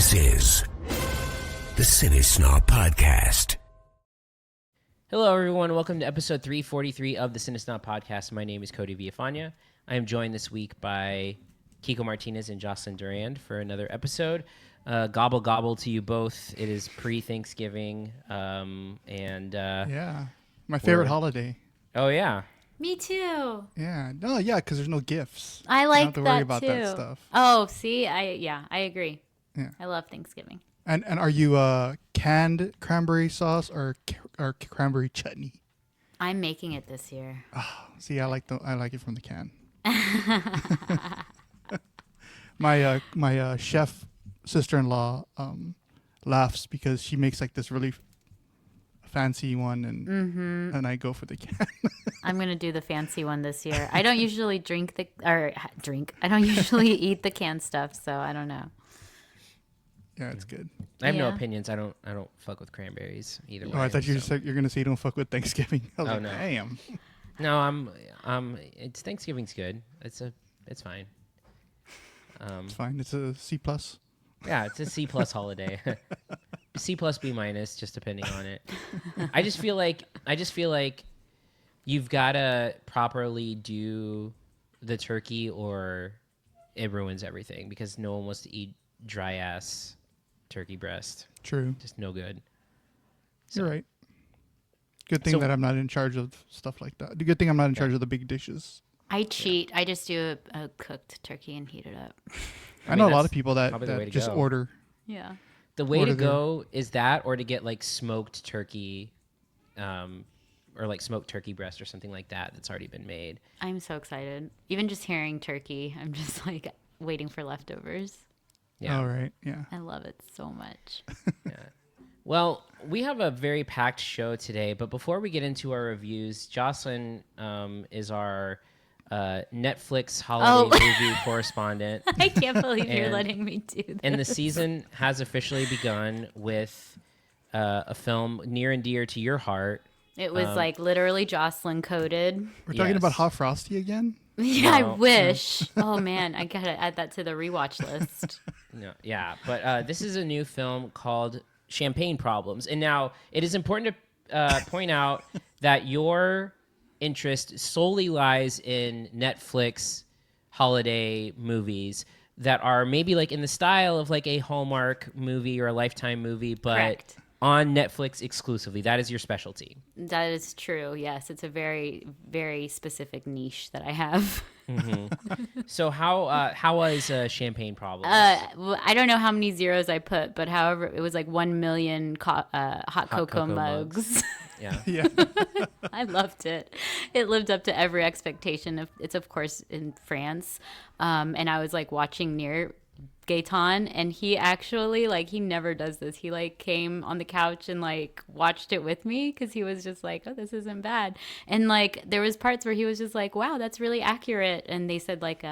This is the CineSnob Podcast. Hello, everyone. Welcome to episode 343 of the CineSnob Podcast. My name is Cody Villafana. I am joined this week by Kiko Martinez and Jocelyn Durand for another episode. Gobble gobble to you both. It is pre-Thanksgiving, yeah, my favorite holiday. Oh yeah, me too. Yeah, no, yeah, because there's no gifts. I like you don't have to worry that about too. that stuff. Oh, see, I agree. Yeah, I love Thanksgiving. and are you canned cranberry sauce or cranberry chutney? I'm making it this year. Oh, see, I like it from the can. My chef sister-in-law laughs because she makes like this really fancy one, and I go for the can. I'm gonna do the fancy one this year. I don't usually I don't usually eat the canned stuff, so I don't know. Yeah, it's good. I have no opinions. I don't fuck with cranberries either way. Oh, I thought you said you're gonna say you don't fuck with Thanksgiving. I was like, no. Damn. No, it's Thanksgiving's good. It's fine. It's fine. It's a C+. Yeah, it's a C+ holiday. C+, B-, just depending on it. I just feel like you've got to properly do the turkey or it ruins everything, because no one wants to eat dry ass turkey breast. True. Just no good. So, You're right. Good thing that I'm not in charge of stuff like that. Good thing I'm not in charge of the big dishes. I cheat. I just do a cooked turkey and heat it up. I know a lot of people that just go. order. Yeah. The way to go is that, or to get like smoked turkey, or like smoked turkey breast or something like that that's already been made. I'm so excited. Even just hearing turkey, I'm just like waiting for leftovers. Yeah. All right. Yeah. I love it so much. Yeah. Well, we have a very packed show today, but before we get into our reviews, Jocelyn is our Netflix holiday movie correspondent. I can't believe you're letting me do this. And the season has officially begun with a film near and dear to your heart. It was like literally Jocelyn coded. We're talking about Hot Frosty again? Yeah, no, I wish. Oh man, I gotta add that to the rewatch list. No, yeah, but this is a new film called Champagne Problems, and now it is important to point out that your interest solely lies in Netflix holiday movies that are maybe like in the style of like a Hallmark movie or a Lifetime movie, but correct, on Netflix exclusively. That is your specialty. That is true. Yes, it's a very, very specific niche that I have. Mm-hmm. So how was Champagne Problems? Well, I don't know how many zeros I put, but however, it was like 1 million hot cocoa mugs. Yeah. Yeah. I loved it. It lived up to every expectation. It's of course in France, and I was like watching near Gaetan, and he actually, like, he never does this. He like came on the couch and like watched it with me because he was just like, oh, this isn't bad. And like there was parts where he was just like, wow, that's really accurate. And they said like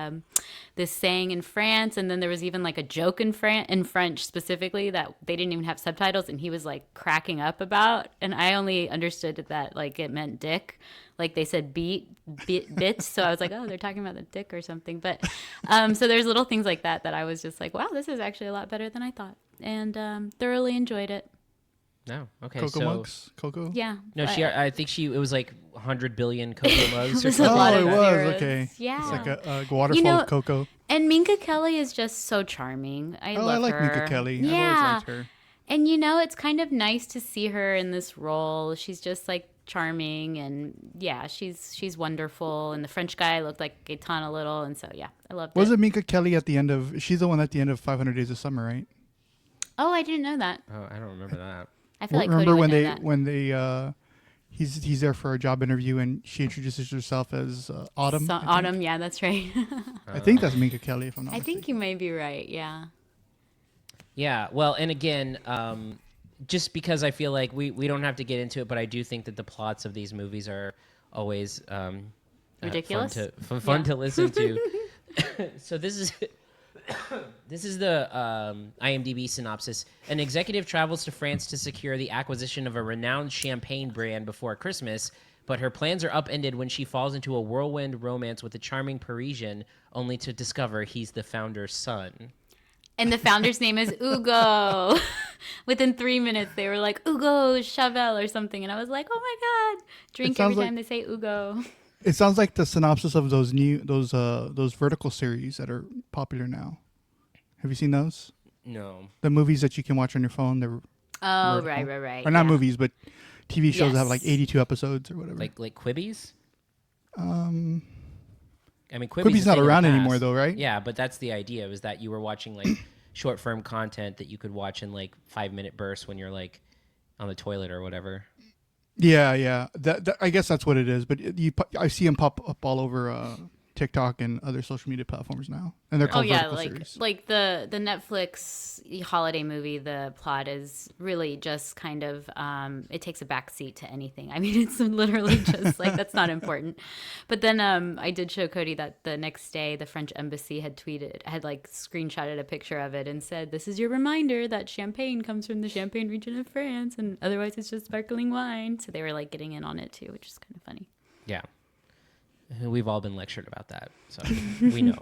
this saying in France, and then there was even like a joke in French specifically that they didn't even have subtitles, and he was like cracking up about, and I only understood that like it meant dick. Like they said bits, so I was like, oh, they're talking about the dick or something. But so there's little things like that I was just like, wow, this is actually a lot better than I thought, and thoroughly enjoyed it. No, okay. Cocoa mugs, cocoa. Yeah. No, I think it was like 100 billion cocoa mugs or was something. a lot Oh, of it was zeros. okay. Yeah. It's like a waterfall of cocoa. And Minka Kelly is just so charming. I love like her. Minka Kelly. Yeah. I've always liked her. And it's kind of nice to see her in this role. She's just like charming, and yeah, she's wonderful. And the French guy looked like Gaetan a little, and so yeah, I loved it. Was it Minka Kelly at the end of? She's the one at the end of 500 Days of Summer, right? Oh, I didn't know that. Oh, I don't remember that. I feel like remember Cody when would know they that. when they he's there for a job interview, and she introduces herself as Autumn. Autumn, yeah, that's right. I think that's Minka Kelly, if I'm not I mistaken. think you may be right. Yeah. Yeah, well, and again, just because I feel like we don't have to get into it, but I do think that the plots of these movies are always Ridiculous. fun to listen to. So this is the IMDb synopsis. An executive travels to France to secure the acquisition of a renowned champagne brand before Christmas, but her plans are upended when she falls into a whirlwind romance with a charming Parisian, only to discover he's the founder's son. And the founder's name is Ugo. Within 3 minutes, they were like, Ugo Chavel or something. And I was like, oh my God. Drink every time they say Ugo. It sounds like the synopsis of those vertical series that are popular now. Have you seen those? No. The movies that you can watch on your phone. Oh, vertical. right. Or not movies, but TV shows that have like 82 episodes or whatever. Like Quibbies? I mean, Quibi's not around anymore, though, right? Yeah, but that's the idea, was that you were watching like short form content that you could watch in like 5-minute bursts when you're like on the toilet or whatever. Yeah. That I guess that's what it is. But I see them pop up all over TikTok and other social media platforms now, and they're called vertical series. Like the Netflix holiday movie. The plot is really just kind of it takes a backseat to anything. I mean, it's literally just like that's not important. But then I did show Cody that the next day the French embassy had like screenshotted a picture of it and said, "This is your reminder that champagne comes from the Champagne region of France, and otherwise it's just sparkling wine." So they were like getting in on it too, which is kind of funny. Yeah. We've all been lectured about that, so we know.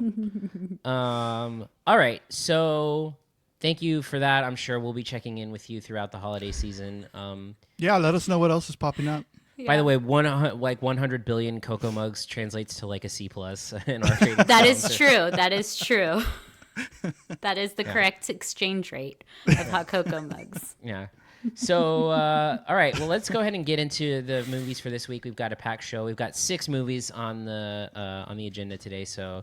All right, so thank you for that. I'm sure we'll be checking in with you throughout the holiday season. Yeah, let us know what else is popping up. Yeah. By the way, 100 billion cocoa mugs translates to like a C+ in our rating. That is true. That is true. That is the correct exchange rate of hot cocoa mugs. Yeah. So, all right. Well, let's go ahead and get into the movies for this week. We've got a packed show. We've got 6 movies on the agenda today. So,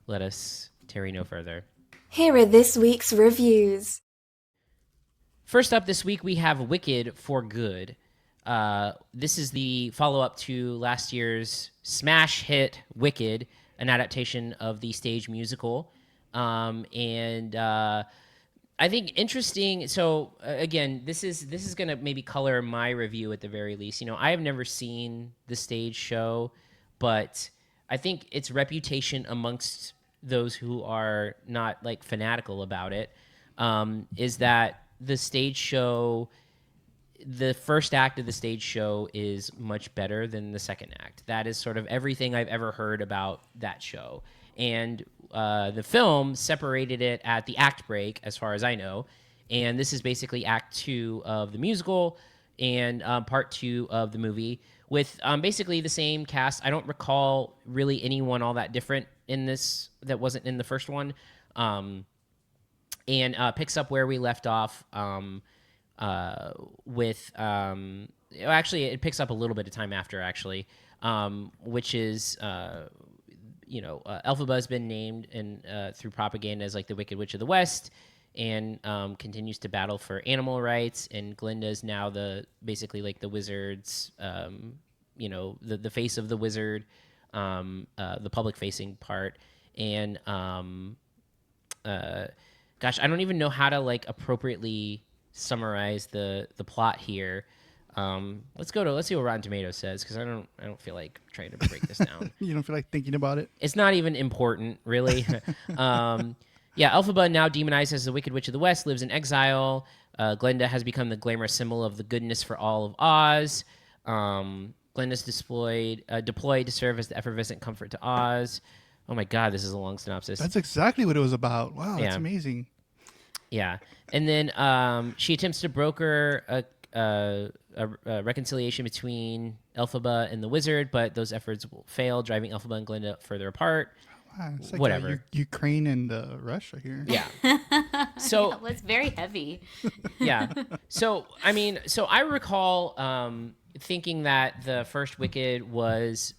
let us tarry no further. Here are this week's reviews. First up this week, we have Wicked for Good. This is the follow-up to last year's smash hit Wicked, an adaptation of the stage musical, and. I think interesting. So again, this is going to maybe color my review at the very least. You know, I have never seen the stage show, but I think its reputation amongst those who are not like fanatical about it is that the stage show, the first act of the stage show is much better than the second act. That is sort of everything I've ever heard about that show. And the film separated it at the act break, as far as I know. And this is basically Act 2 of the musical and Part 2 of the movie with basically the same cast. I don't recall really anyone all that different in this that wasn't in the first one. And picks up where we left off with... actually, it picks up a little bit of time after, actually, which is... Elphaba has been named through propaganda as like the Wicked Witch of the West, and continues to battle for animal rights. And Glinda is now basically like the wizard's, the face of the wizard, the public facing part. And gosh, I don't even know how to like appropriately summarize the plot here. Let's see what Rotten Tomatoes says, because I don't feel like trying to break this down. You don't feel like thinking about it? It's not even important, really. Elphaba, now demonized as the Wicked Witch of the West, lives in exile. Glinda has become the glamorous symbol of the goodness for all of Oz. Glinda's deployed to serve as the effervescent comfort to Oz. Oh my God, this is a long synopsis. That's exactly what it was about. Wow, that's amazing. Yeah, and then she attempts to broker a reconciliation between Elphaba and the wizard, but those efforts will fail, driving Elphaba and Glinda further apart. Wow, it's like whatever. Ukraine and Russia here. Yeah. So it was very heavy. Yeah. So I recall thinking that the first Wicked was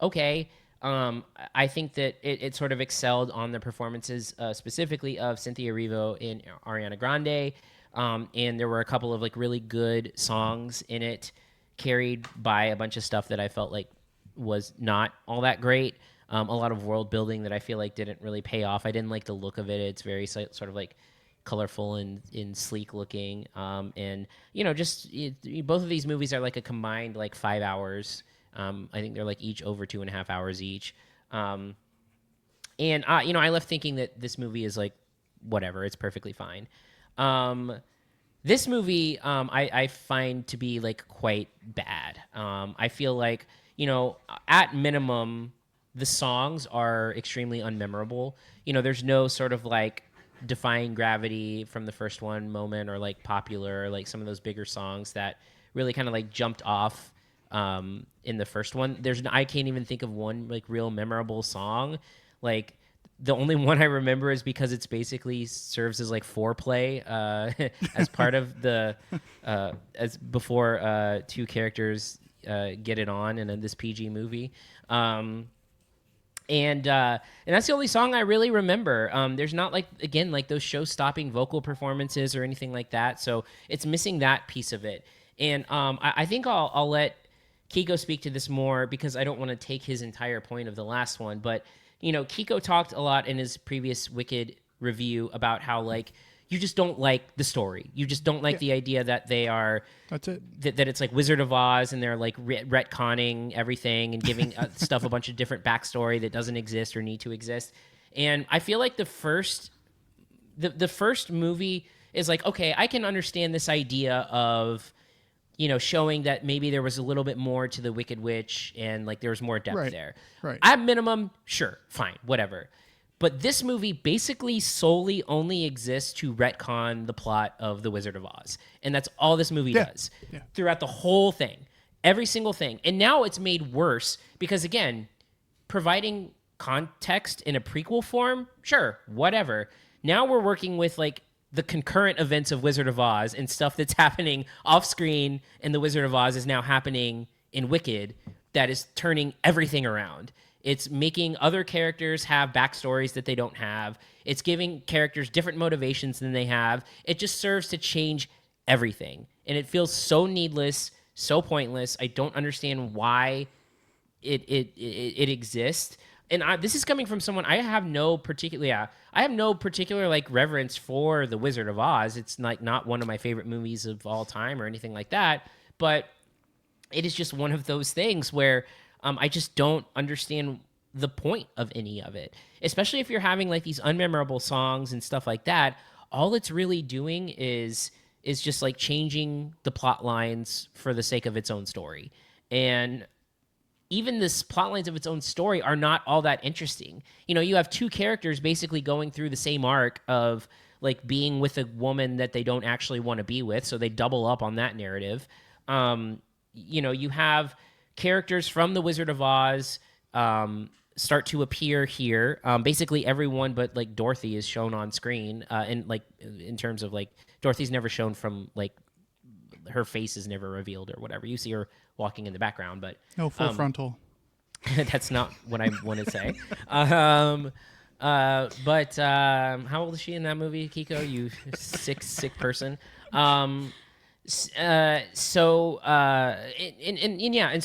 okay. I think that it sort of excelled on the performances, specifically of Cynthia Erivo and Ariana Grande. And there were a couple of like really good songs in it, carried by a bunch of stuff that I felt like was not all that great. A lot of world building that I feel like didn't really pay off. I didn't like the look of it. It's very sort of like colorful and sleek looking. And both of these movies are like a combined like 5 hours. I think they're like each over 2.5 hours each. I left thinking that this movie is like whatever. It's perfectly fine. This movie, I find to be like quite bad. I feel like, at minimum, the songs are extremely unmemorable. There's no sort of like Defying Gravity from the first one moment, or like Popular, or like some of those bigger songs that really kind of like jumped off in the first one. I can't even think of one like real memorable song. Like the only one I remember is because it's basically serves as like foreplay as part of the as before two characters get it on in this PG movie. And that's the only song I really remember. There's not like, again, like those show-stopping vocal performances or anything like that. So it's missing that piece of it. And I think I'll let Kiko speak to this more, because I don't want to take his entire point of the last one. But, you know, Kiko talked a lot in his previous Wicked review about how, like, you just don't like the story. You just don't like the idea that they are... That's it. That it's like Wizard of Oz, and they're like retconning everything and giving stuff a bunch of different backstory that doesn't exist or need to exist. And I feel like the first movie is like, okay, I can understand this idea of, you know, showing that maybe there was a little bit more to the Wicked Witch and like there was more depth there. Right. At minimum, sure, fine, whatever. But this movie basically solely only exists to retcon the plot of The Wizard of Oz. And that's all this movie does throughout the whole thing. Every single thing. And now it's made worse because, again, providing context in a prequel form, sure, whatever. Now we're working with, like, the concurrent events of Wizard of Oz and stuff that's happening off screen in The Wizard of Oz is now happening in Wicked that is turning everything around. It's making other characters have backstories that they don't have. It's giving characters different motivations than they have. It just serves to change everything. And it feels so needless, so pointless. I don't understand why it exists. And this is coming from someone, I have no particular like reverence for The Wizard of Oz. It's like not one of my favorite movies of all time or anything like that. But it is just one of those things where I just don't understand the point of any of it, especially if you're having like these unmemorable songs and stuff like that. All it's really doing is just like changing the plot lines for the sake of its own story. And even this plot lines of its own story are not all that interesting. You know, you have two characters basically going through the same arc of like being with a woman that they don't actually want to be with. So they double up on that narrative. You know, you have characters from The Wizard of Oz start to appear here. Basically everyone but like Dorothy is shown on screen. And like in terms of like Dorothy's never shown from like her face is never revealed or whatever. You see her walking in the background, but no full frontal. That's not what I want to say. But how old is she in that movie, Kiko? You sick person. And so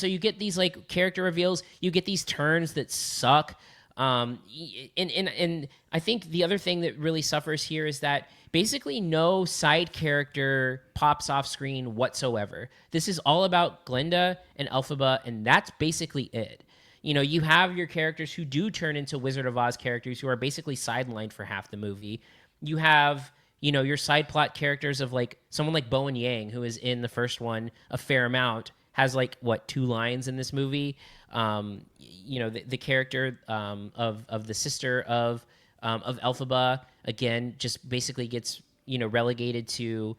you get these like character reveals, you get these turns that suck. And I think the other thing that really suffers here is that basically no side character pops off screen whatsoever. This is all about Glinda and Elphaba, and that's basically it. You know, you have your characters who do turn into Wizard of Oz characters who are basically sidelined for half the movie. You have, you know, your side plot characters of like someone like Bowen Yang, who is in the first one a fair amount, has like what 2 lines in this movie. You know, the character of the sister of Elphaba, again, just basically gets, you know, relegated to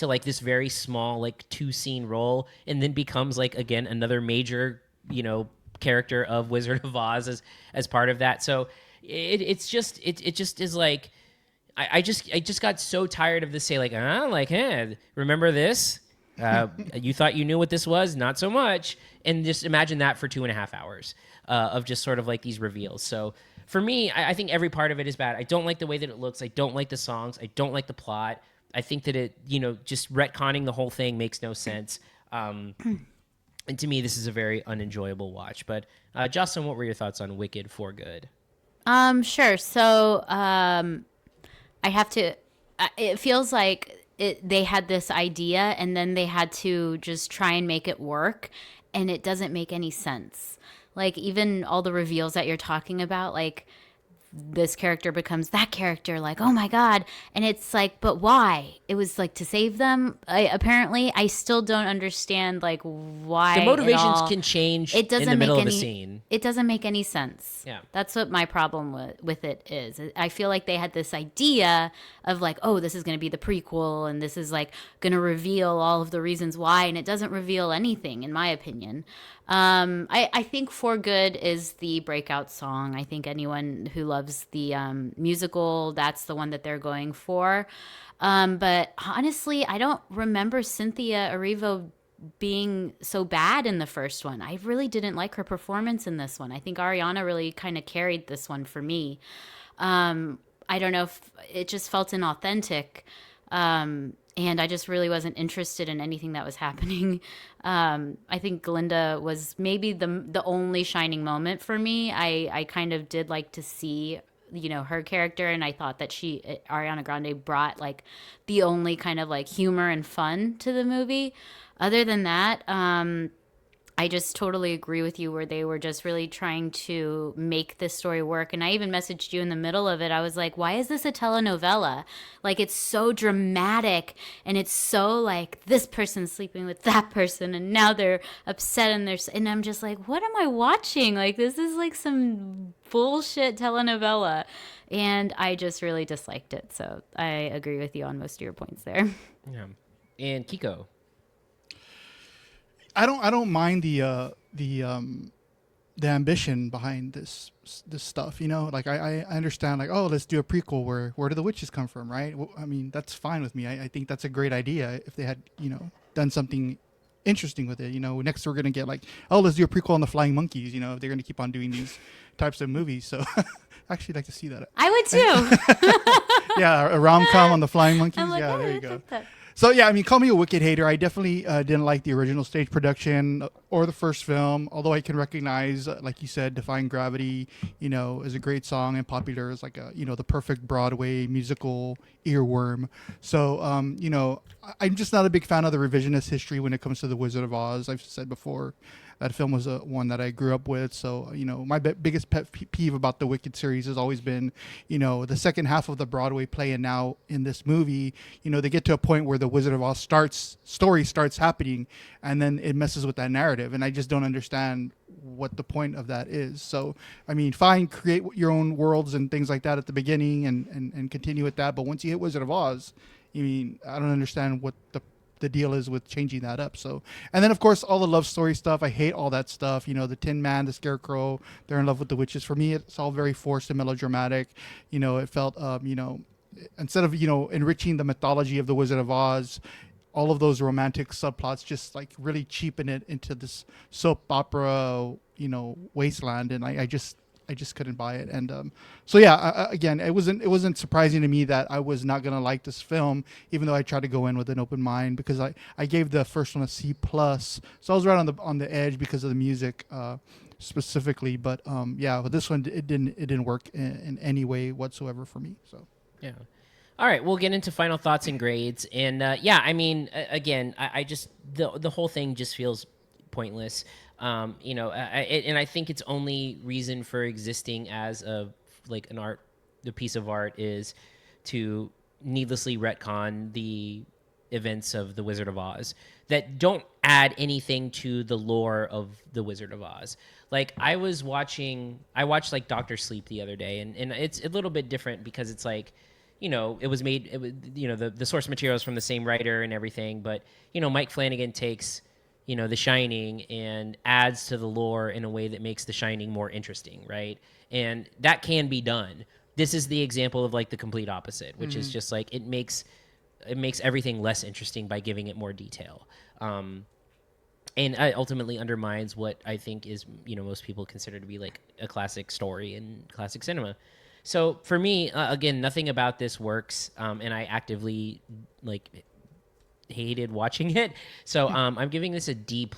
like this very small like 2-scene role, and then becomes like again another major, you know, character of Wizard of Oz as part of that. So it just is like I just got so tired of this, say like, hey, remember this? You thought you knew what this was? Not so much. And just imagine that for 2.5 hours of just sort of like these reveals. So for me, I think every part of it is bad. I don't like the way that it looks. I don't like the songs. I don't like the plot. I think that it, you know, just retconning the whole thing makes no sense. And to me, this is a very unenjoyable watch. But Jocelyn, what were your thoughts on Wicked for Good? Sure. So I have to. It feels like they had this idea and then they had to just try and make it work, and it doesn't make any sense. Like even all the reveals that you're talking about, like this character becomes that character, like, oh my God. And it's like, but why? It was like to save them. Apparently, I still don't understand like why The motivations can can change it doesn't in the make middle any, of a scene. It doesn't make any sense. Yeah. That's what my problem with it is. I feel like they had this idea of like, oh, this is going to be the prequel and this is like going to reveal all of the reasons why, and it doesn't reveal anything in my opinion. I think For Good is the breakout song. I think anyone who loves the musical, that's the one that they're going for. But honestly, I don't remember Cynthia Erivo being so bad in the first one. I really didn't like her performance in this one. I think Ariana really kind of carried this one for me. I don't know if it just felt inauthentic. And I just really wasn't interested in anything that was happening. I think Glinda was maybe the only shining moment for me. I kind of did like to see, you know, her character, and I thought that Ariana Grande brought like the only kind of like humor and fun to the movie. Other than that, I just totally agree with you where they were just really trying to make this story work. And I even messaged you in the middle of it. I was like, why is this a telenovela? Like, it's so dramatic and it's so like this person's sleeping with that person and now they're upset and I'm just like, what am I watching? Like, this is like some bullshit telenovela. And I just really disliked it. So I agree with you on most of your points there. Yeah. And Kiko. I don't mind the ambition behind this stuff, you know. Like I understand, like, oh, let's do a prequel where do the witches come from, right? Well, I mean, that's fine with me. I think that's a great idea if they had, you know, done something interesting with it. You know, next we're gonna get like, oh, let's do a prequel on the Flying Monkeys. You know, if they're gonna keep on doing these types of movies. So I actually like to see that. I would too. Yeah, a rom-com on the Flying Monkeys. I'm like, yeah, oh, there I you go. like that. So yeah, I mean, call me a wicked hater. I definitely didn't like the original stage production or the first film, although I can recognize, like you said, Defying Gravity, you know, is a great song and popular as like a, you know, the perfect Broadway musical earworm. So, you know, I'm just not a big fan of the revisionist history when it comes to The Wizard of Oz. I've said before, that film was one that I grew up with. So, you know, my biggest pet peeve about the Wicked series has always been, you know, the second half of the Broadway play and now in this movie, you know, they get to a point where the Wizard of Oz story starts happening and then it messes with that narrative. And I just don't understand what the point of that is. So, I mean, fine, create your own worlds and things like that at the beginning and continue with that. But once you hit Wizard of Oz, I mean, I don't understand what the deal is with changing that up. So, and then of course all the love story stuff, I hate all that stuff, you know, the Tin Man, the Scarecrow, they're in love with the witches. For me, it's all very forced and melodramatic. You know, it felt you know, instead of, you know, enriching the mythology of the Wizard of Oz, all of those romantic subplots just like really cheapen it into this soap opera, you know, wasteland. And I just couldn't buy it. And so yeah, again, it wasn't surprising to me that I was not gonna like this film, even though I tried to go in with an open mind, because I gave the first one a C+. So I was right on the edge because of the music specifically. But yeah, with this one it didn't work in any way whatsoever for me. So Yeah. All right, we'll get into final thoughts and grades. And yeah, I mean, again, I just the whole thing just feels pointless. You know, and I think its only reason for existing as a like the piece of art is to needlessly retcon the events of the Wizard of Oz that don't add anything to the lore of the Wizard of Oz. Like I watched like Doctor Sleep the other day, and it's a little bit different because it's like, you know, it was you know, the source material is from the same writer and everything, but you know, Mike Flanagan takes, you know, The Shining and adds to the lore in a way that makes The Shining more interesting, right? And that can be done. This is the example of like the complete opposite, which is just like it makes everything less interesting by giving it more detail. And it ultimately undermines what I think is, you know, most people consider to be like a classic story in classic cinema. So for me, again, nothing about this works, and I actively like hated watching it. So I'm giving this a D+.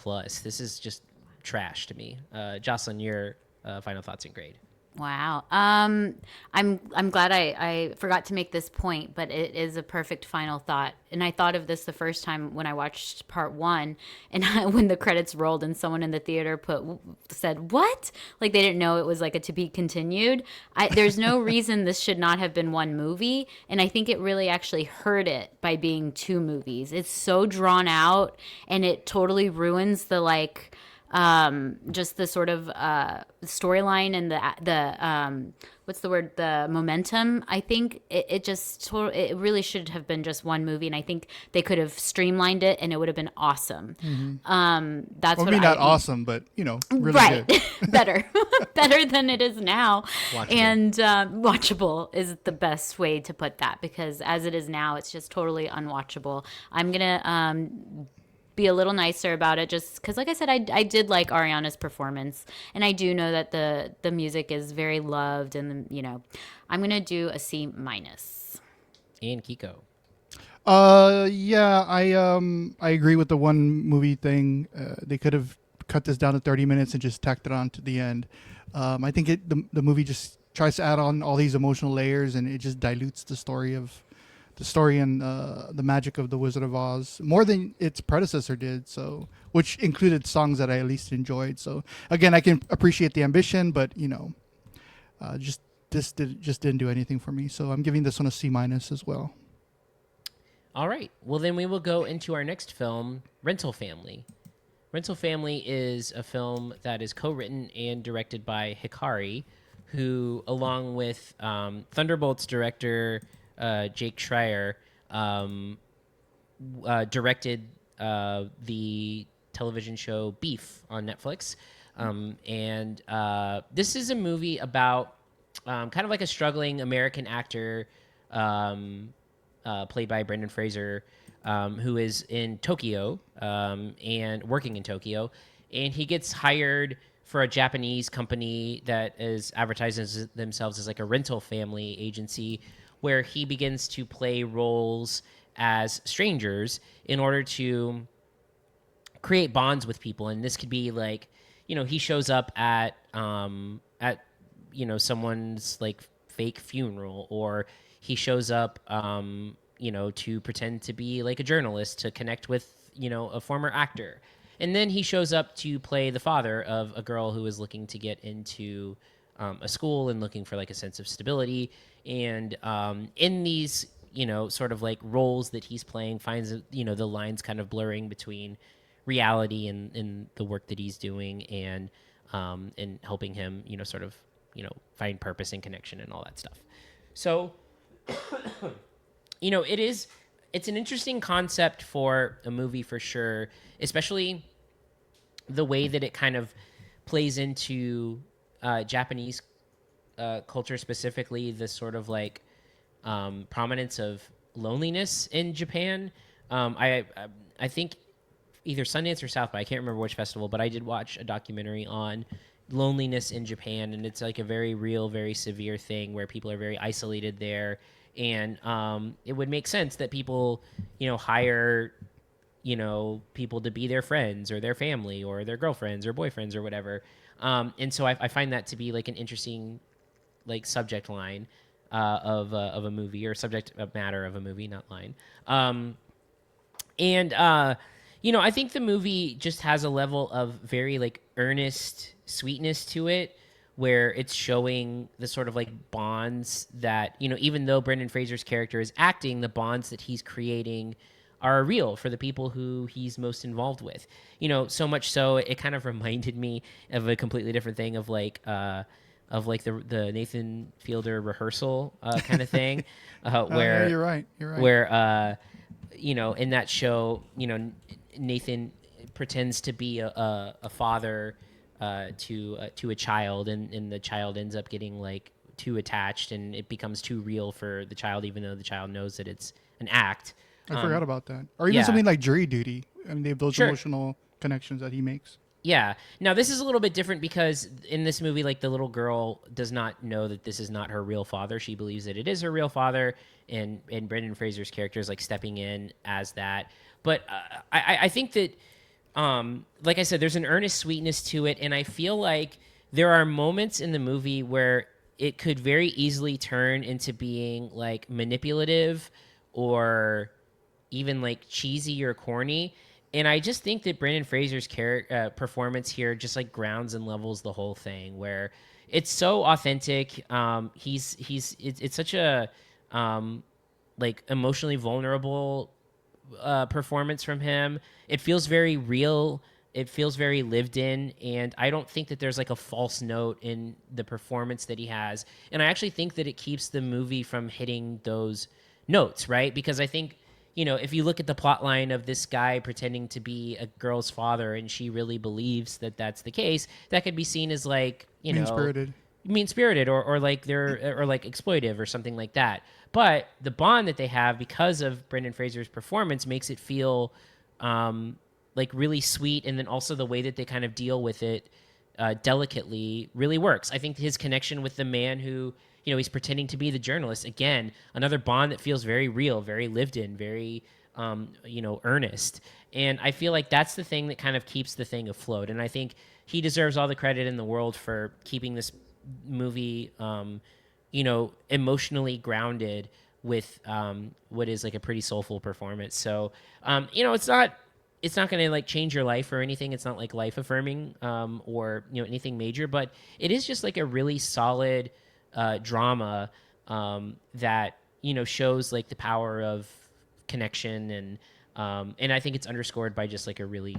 This is just trash to me. Jocelyn, your final thoughts and grade. Wow. I'm glad I forgot to make this point, but it is a perfect final thought. And I thought of this the first time when I watched part one, and when the credits rolled and someone in the theater said what? Like they didn't know it was like a to be continued. There's no reason this should not have been one movie, and I think it really actually hurt it by being two movies. It's so drawn out, and it totally ruins the just the sort of storyline and the what's the word, the momentum. I think it really should have been just one movie, and I think they could have streamlined it and it would have been awesome. That's Well, what not awesome, but really right. good. better than it is now. Watchable. And watchable is the best way to put that, because as it is now, it's just totally unwatchable. I'm gonna be a little nicer about it, just because, like I said, I did like Ariana's performance, and I do know that the music is very loved, and I'm gonna do a C-. And Kiko. Yeah, I agree with the one movie thing. They could have cut this down to 30 minutes and just tacked it on to the end. I think the movie just tries to add on all these emotional layers, and it just dilutes the story and the magic of the Wizard of Oz more than its predecessor did. So, which included songs that I at least enjoyed. So, again, I can appreciate the ambition, but just didn't do anything for me. So, I'm giving this one a C- as well. All right. Well, then we will go into our next film, Rental Family. Rental Family is a film that is co-written and directed by Hikari, who, along with Thunderbolts director Jake Schreier, directed the television show Beef on Netflix. And this is a movie about kind of like a struggling American actor played by Brendan Fraser, who is in Tokyo and working in Tokyo. And he gets hired for a Japanese company that is advertising themselves as like a rental family agency, where he begins to play roles as strangers in order to create bonds with people. And this could be like, he shows up at someone's like fake funeral, or he shows up, to pretend to be like a journalist to connect with, a former actor. And then he shows up to play the father of a girl who is looking to get into a school and looking for like a sense of stability. And in these, sort of like roles that he's playing, finds, the lines kind of blurring between reality and the work that he's doing, and helping him, sort of, find purpose and connection and all that stuff. So, it's an interesting concept for a movie for sure, especially the way that it kind of plays into Japanese culture, specifically the sort of like prominence of loneliness in Japan. I think either Sundance or South by, I can't remember which festival, but I did watch a documentary on loneliness in Japan, and it's like a very real, very severe thing where people are very isolated there. And it would make sense that people, hire, people to be their friends or their family or their girlfriends or boyfriends or whatever. And so I find that to be like an interesting, like, subject line of a movie, or subject matter of a movie, not line. I think the movie just has a level of very like earnest sweetness to it, where it's showing the sort of like bonds that, even though Brendan Fraser's character is acting, the bonds that he's creating are real for the people who he's most involved with. So much so it kind of reminded me of a completely different thing of the Nathan Fielder rehearsal kind of thing, where yeah, you're right. Where in that show, Nathan pretends to be a father to a child, and the child ends up getting like too attached, and it becomes too real for the child, even though the child knows that it's an act. I forgot about that. Or even something like Jury Duty. I mean, they have those emotional connections that he makes. Yeah. Now, this is a little bit different because in this movie, like, the little girl does not know that this is not her real father. She believes that it is her real father, and Brendan Fraser's character is like stepping in as that. But I think that, like I said, there's an earnest sweetness to it, and I feel like there are moments in the movie where it could very easily turn into being like manipulative or even like cheesy or corny. And I just think that Brendan Fraser's performance here just like grounds and levels the whole thing, where it's so authentic. It's such a like emotionally vulnerable performance from him. It feels very real. It feels very lived in, and I don't think that there's like a false note in the performance that he has. And I actually think that it keeps the movie from hitting those notes, right? Because I think, if you look at the plot line of this guy pretending to be a girl's father and she really believes that that's the case, that could be seen as like, mean-spirited or like they're or like exploitive or something like that. But the bond that they have because of Brendan Fraser's performance makes it feel like really sweet, and then also the way that they kind of deal with it delicately really works. I think his connection with the man who, he's pretending to be the journalist, again, another bond that feels very real, very lived in, very earnest. And I feel like that's the thing that kind of keeps the thing afloat. And I think he deserves all the credit in the world for keeping this movie emotionally grounded with what is like a pretty soulful performance. So it's not going to like change your life or anything. It's not like life affirming or anything major, but it is just like a really solid drama that shows like the power of connection, and I think it's underscored by just like a really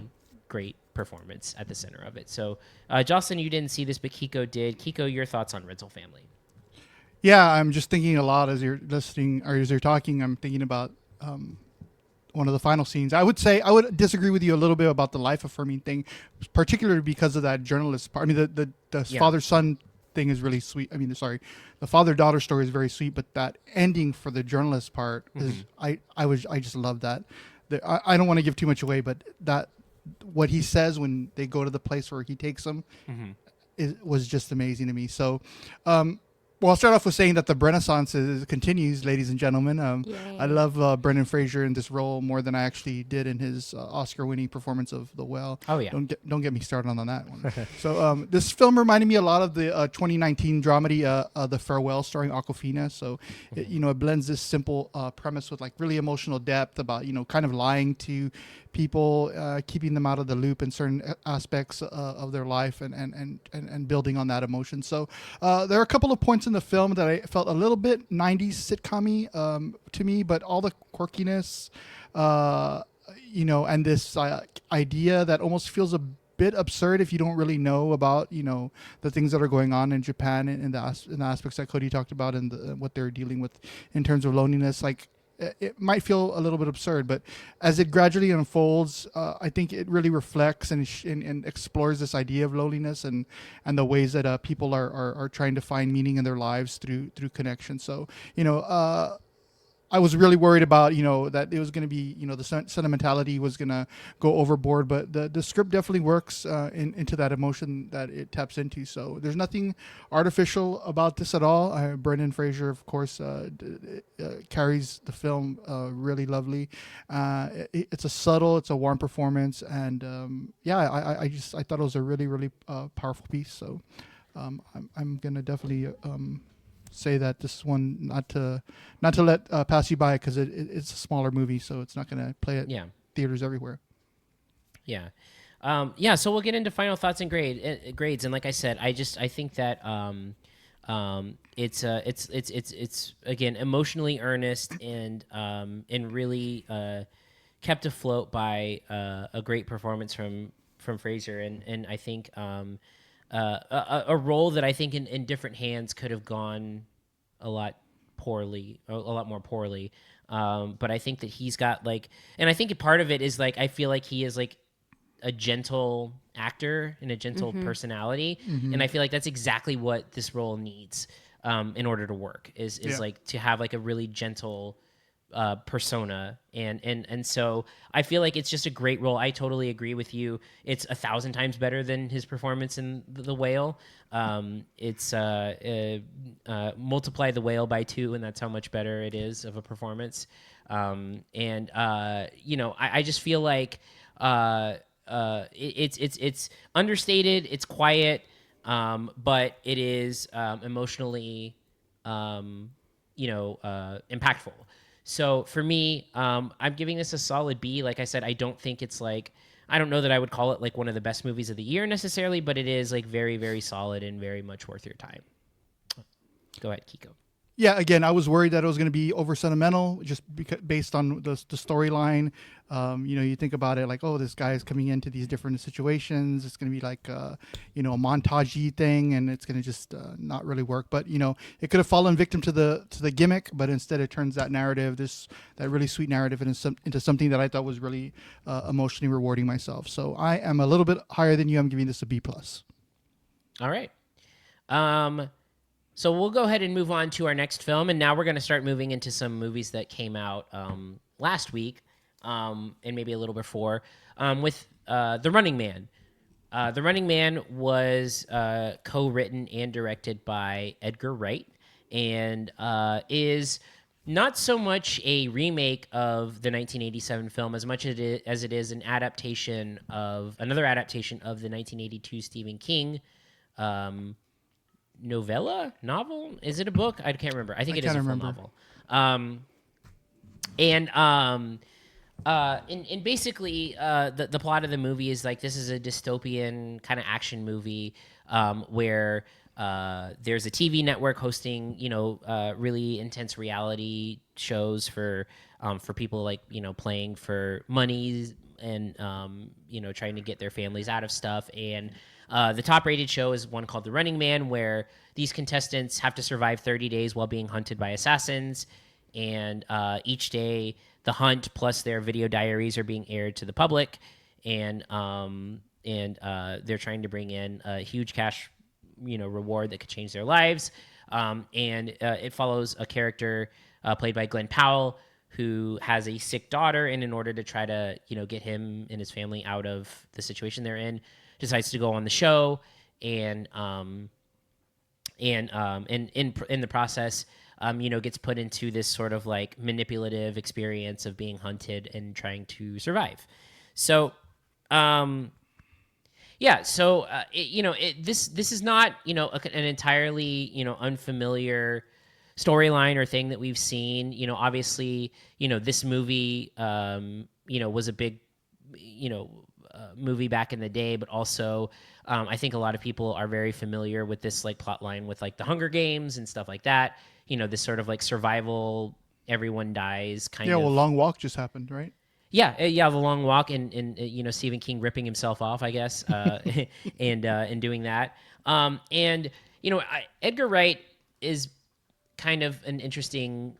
great performance at the center of it. So Jocelyn, you didn't see this, but Kiko did. Kiko, your thoughts on Rental Family? Yeah, I'm just thinking a lot as you're listening or as you're talking. I'm thinking about one of the final scenes. I would disagree with you a little bit about the life affirming thing, particularly because of that journalist part. I mean, the father-son thing is really sweet. I mean, sorry, the father-daughter story is very sweet, but that ending for the journalist part is I just love that. I don't want to give too much away, but that what he says when they go to the place where he takes them was just amazing to me. So. Well, I'll start off with saying that the Renaissance continues, ladies and gentlemen. I love Brendan Fraser in this role more than I actually did in his Oscar-winning performance of The Whale. Oh yeah, don't get me started on that one. So this film reminded me a lot of the 2019 dramedy The Farewell, starring Awkwafina. So it blends this simple premise with like really emotional depth about kind of lying to people, keeping them out of the loop in certain aspects of their life, and building on that emotion. So there are a couple of points in the film that I felt a little bit 90s sitcom-y to me, but all the quirkiness, and this idea that almost feels a bit absurd if you don't really know about the things that are going on in Japan and in the aspects that Cody talked about and what they're dealing with in terms of loneliness. Like, it might feel a little bit absurd, but as it gradually unfolds, I think it really reflects and explores this idea of loneliness and the ways that people are trying to find meaning in their lives through connection. So, I was really worried about, that it was going to be, the sentimentality was going to go overboard, but the script definitely works into that emotion that it taps into. So there's nothing artificial about this at all. Brendan Fraser, of course, carries the film really lovely. It's a warm performance, and I thought it was a really, really powerful piece. So I'm going to definitely say that this one not to let pass you by, because it's a smaller movie, so it's not going to play at theaters everywhere. So we'll get into final thoughts and grades, and like I said, I think that it's again emotionally earnest and really kept afloat by a great performance from Fraser, and I think a role that I think in different hands could have gone a lot more poorly. But I think that he's got and I think part of it is I feel like he is a gentle actor and a gentle personality. And I feel like that's exactly what this role needs in order to work is to have a really gentle persona, and so I feel like it's just a great role. I totally agree with you. It's 1,000 times better than his performance in The Whale. It's multiply The Whale by 2, and that's how much better it is of a performance. I just feel like it's understated, it's quiet, but it is emotionally, impactful. So for me, I'm giving this a solid B. Like I said, I don't think it's like, I don't know that I would call it like one of the best movies of the year necessarily, but it is like very, very solid and very much worth your time. Go ahead, Kiko. Yeah, again, I was worried that it was going to be over sentimental, just based on the storyline. You think about it like, oh, this guy is coming into these different situations. It's going to be like, a montagey thing, and it's going to just not really work. But it could have fallen victim to the gimmick, but instead it turns that narrative, that really sweet narrative, into something that I thought was really emotionally rewarding myself. So I am a little bit higher than you. I'm giving this a B+. All right. So we'll go ahead and move on to our next film, and now we're going to start moving into some movies that came out last week and maybe a little before with The Running Man. The Running Man was co-written and directed by Edgar Wright and is not so much a remake of the 1987 film as much as it is another adaptation of the 1982 Stephen King novel. Is it a book? I can't remember. I think it is a full novel. And basically the plot of the movie is like, this is a dystopian kind of action movie where there's a TV network hosting really intense reality shows for people like playing for money and trying to get their families out of stuff. And the top-rated show is one called The Running Man, where these contestants have to survive 30 days while being hunted by assassins. And each day, the hunt plus their video diaries are being aired to the public. And they're trying to bring in a huge cash, reward that could change their lives. It follows a character played by Glenn Powell, who has a sick daughter, and in order to try to get him and his family out of the situation they're in, decides to go on the show, and in the process, gets put into this sort of like manipulative experience of being hunted and trying to survive. So, this is not an entirely unfamiliar storyline or thing that we've seen. Obviously, this movie was a big movie back in the day, but also I think a lot of people are very familiar with this like plot line with like the Hunger Games and stuff like that. This sort of like survival, everyone dies kind of. Yeah, well, Long Walk just happened, right? Yeah, The Long Walk, and Stephen King ripping himself off, I guess, and doing that. Edgar Wright is kind of an interesting,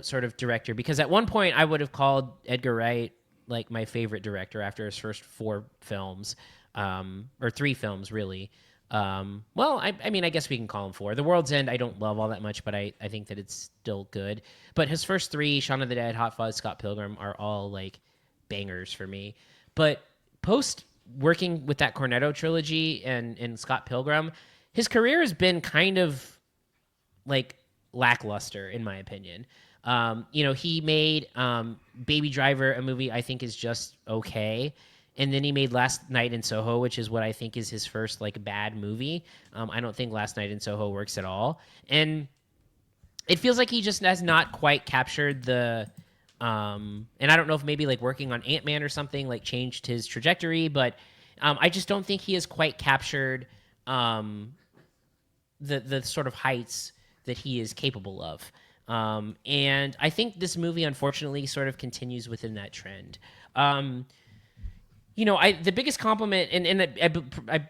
sort of director, because at one point I would have called Edgar Wright like my favorite director after his first 4 films, or 3 films really. I guess we can call him 4. The World's End I don't love all that much, but I think that it's still good. But his first 3, Shaun of the Dead, Hot Fuzz, Scott Pilgrim, are all like bangers for me. But post working with that Cornetto trilogy and Scott Pilgrim, his career has been kind of like lackluster in my opinion. He made Baby Driver, a movie I think is just okay. And then he made Last Night in Soho, which is what I think is his first like bad movie. I don't think Last Night in Soho works at all. And it feels like he just has not quite captured the, and I don't know if maybe like working on Ant-Man or something like changed his trajectory, but I just don't think he has quite captured the sort of heights that he is capable of. And I think this movie, unfortunately, sort of continues within that trend. The biggest compliment, and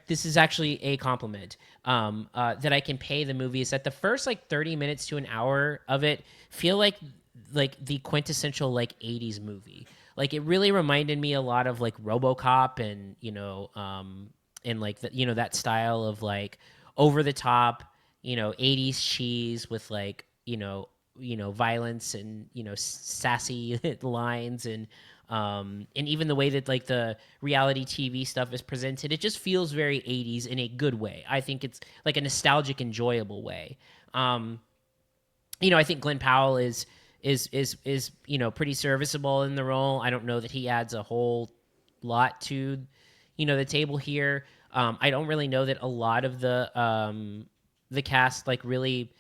this is actually a compliment that I can pay the movie, is that the first like 30 minutes to an hour of it feel like the quintessential like 80s movie. Like it really reminded me a lot of like RoboCop and like that style of like over the top 80s cheese with like violence and sassy lines and even the way that like the reality TV stuff is presented, it just feels very 80s in a good way. I think it's like a nostalgic, enjoyable way. I think Glenn Powell is pretty serviceable in the role. I don't know that he adds a whole lot to the table here. I don't really know that a lot of the cast like really,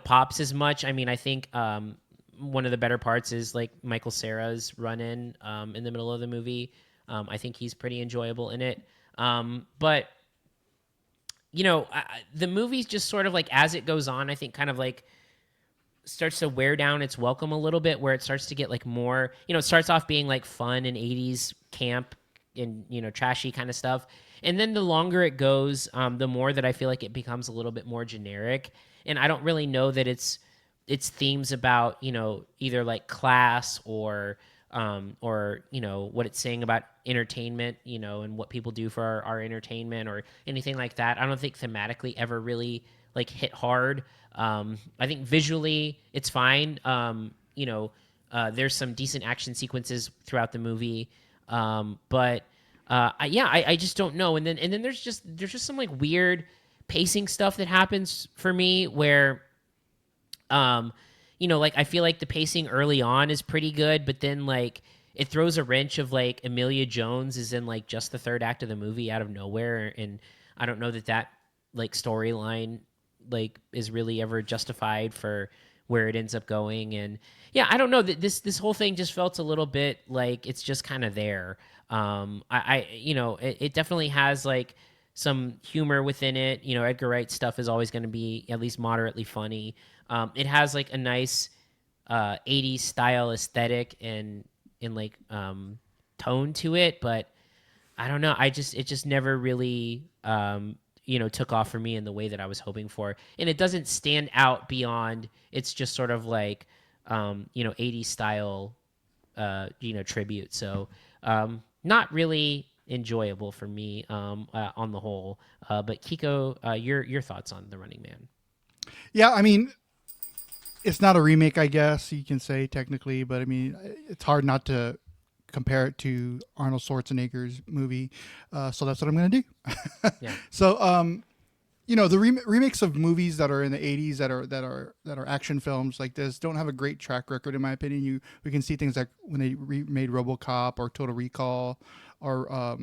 pops as much. I mean, I think one of the better parts is like Michael Cera's run-in in the middle of the movie. I think he's pretty enjoyable in it. But the movie's just sort of like as it goes on, I think kind of like starts to wear down its welcome a little bit, where it starts to get like more, it starts off being like fun and 80s camp and, trashy kind of stuff. And then the longer it goes, the more that I feel like it becomes a little bit more generic. And I don't really know that it's themes about, either like class or what it's saying about entertainment, and what people do for our entertainment or anything like that. I don't think thematically ever really like hit hard. I think visually it's fine. There's some decent action sequences throughout the movie. I just don't know. And then there's just some like weird pacing stuff that happens for me where, like I feel like the pacing early on is pretty good, but then like it throws a wrench of like Emilia Jones is in like just the third act of the movie out of nowhere. And I don't know that like storyline like is really ever justified for where it ends up going. And yeah, I don't know, that this whole thing just felt a little bit like it's just kind of there. It definitely has like some humor within it. Edgar Wright stuff is always going to be at least moderately funny. It has like a nice 80s style aesthetic and like tone to it, but I don't know. It just never really took off for me in the way that I was hoping for. And it doesn't stand out beyond, it's just sort of like 80s style tribute. So not really enjoyable for me on the whole. But Kiko, your thoughts on The Running Man? Yeah, I mean, it's not a remake, I guess you can say technically, but I mean, it's hard not to compare it to Arnold Schwarzenegger's movie. So that's what I'm going to do. Yeah. So, the remakes of movies that are in the 80s that are action films like this don't have a great track record, in my opinion. We can see things like when they remade RoboCop or Total Recall or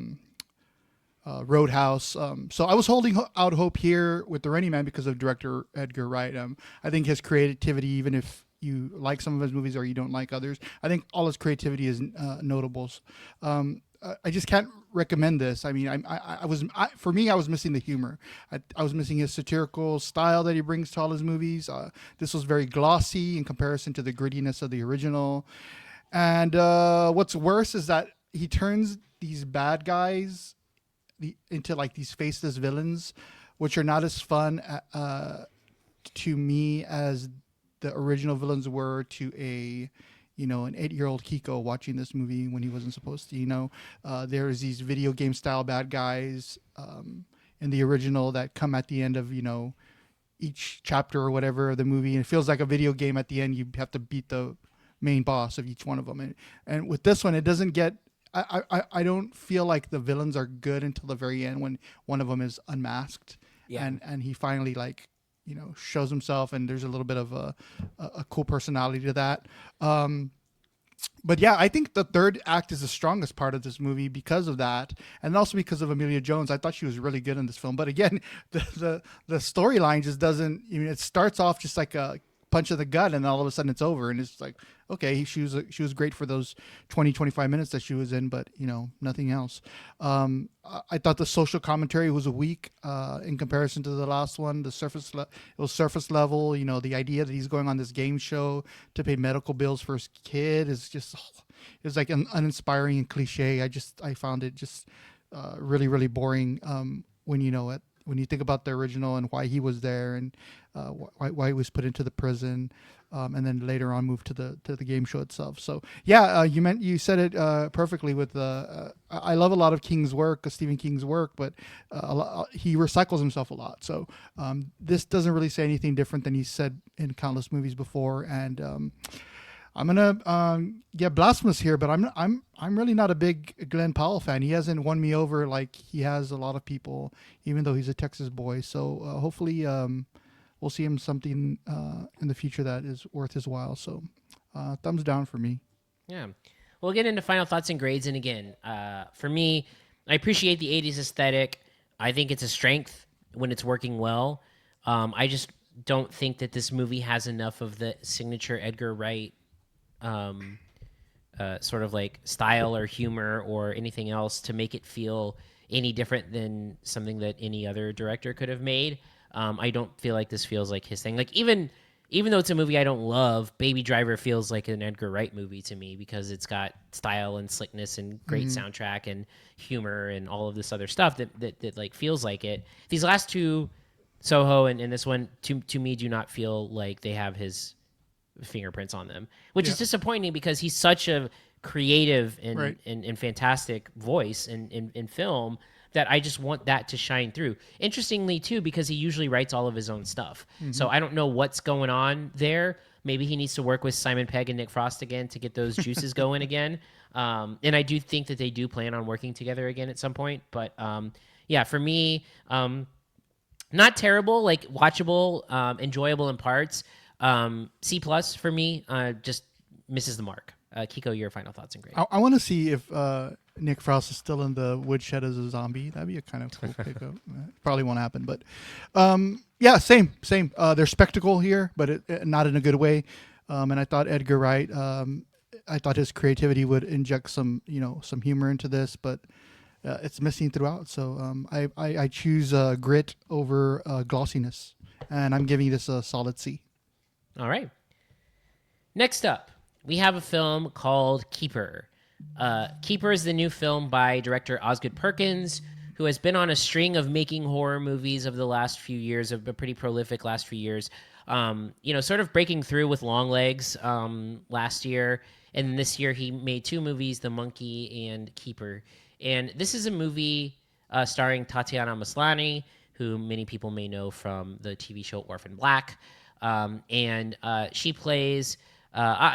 Roadhouse. So I was holding out hope here with The Running Man because of director Edgar Wright. I think his creativity, even if you like some of his movies or you don't like others, I think all his creativity is notables. I just can't recommend this. I mean, for me, I was missing the humor. I was missing his satirical style that he brings to all his movies. This was very glossy in comparison to the grittiness of the original. And what's worse is that he turns these bad guys into like these faceless villains, which are not as fun to me as the original villains were to an 8-year-old Kiko watching this movie when he wasn't supposed to. There's these video game style bad guys in the original that come at the end of each chapter or whatever of the movie, and it feels like a video game. At the end, you have to beat the main boss of each one of them, and with this one, it doesn't get. I don't feel like the villains are good until the very end when one of them is unmasked, and he finally shows himself, and there's a little bit of a cool personality to that. But yeah, I think the third act is the strongest part of this movie because of that, and also because of Emilia Jones. I thought she was really good in this film, but again, the storyline just doesn't. It starts off just like a punch of the gut, and all of a sudden it's over, and it's like, okay, she was great for those 20-25 minutes that she was in, but nothing else. I thought the social commentary was weak in comparison to the last one. It was surface level. The idea that he's going on this game show to pay medical bills for his kid is just, it was like uninspiring and cliche. I found it just really, really boring when you think about the original and why he was there and why he was put into the prison, and then later on moved to the game show itself. So yeah, you said it perfectly. With I love a lot of Stephen King's work, but he recycles himself a lot. So this doesn't really say anything different than he said in countless movies before. And I'm gonna get blasphemous here, but I'm really not a big Glenn Powell fan. He hasn't won me over like he has a lot of people, even though he's a Texas boy. So hopefully we'll see him something in the future that is worth his while. So thumbs down for me. Yeah, we'll get into final thoughts and grades. And again, for me, I appreciate the 80s aesthetic. I think it's a strength when it's working well. I just don't think that this movie has enough of the signature Edgar Wright sort of like style or humor or anything else to make it feel any different than something that any other director could have made. I don't feel like this feels like his thing. Like even though it's a movie I don't love, Baby Driver feels like an Edgar Wright movie to me because it's got style and slickness and great soundtrack and humor and all of this other stuff that like feels like it. These last two, Soho and this one, to me do not feel like they have his fingerprints on them, which is disappointing because he's such a creative and fantastic voice in film that I just want that to shine through. Interestingly, too, because he usually writes all of his own stuff. So I don't know what's going on there. Maybe he needs to work with Simon Pegg and Nick Frost again to get those juices going again. And I do think that they do plan on working together again at some point. But yeah, for me, not terrible, like watchable, enjoyable in parts. C+ for me, just misses the mark. Kiko, your final thoughts and grade. I want to see if Nick Frost is still in the woodshed as a zombie. That'd be a kind of cool pickup. Probably won't happen, but yeah, same. There's spectacle here, but not in a good way. And I thought Edgar Wright, I thought his creativity would inject some humor into this, but it's missing throughout. So I choose grit over glossiness, and I'm giving this a solid C. All right. Next up, we have a film called Keeper. Keeper is the new film by director Osgood Perkins, who has been on a string of making horror movies of the last few years, of a pretty prolific last few years. Sort of breaking through with Longlegs last year, and this year he made two movies, The Monkey and Keeper. And this is a movie starring Tatiana Maslany, who many people may know from the TV show Orphan Black. And she plays...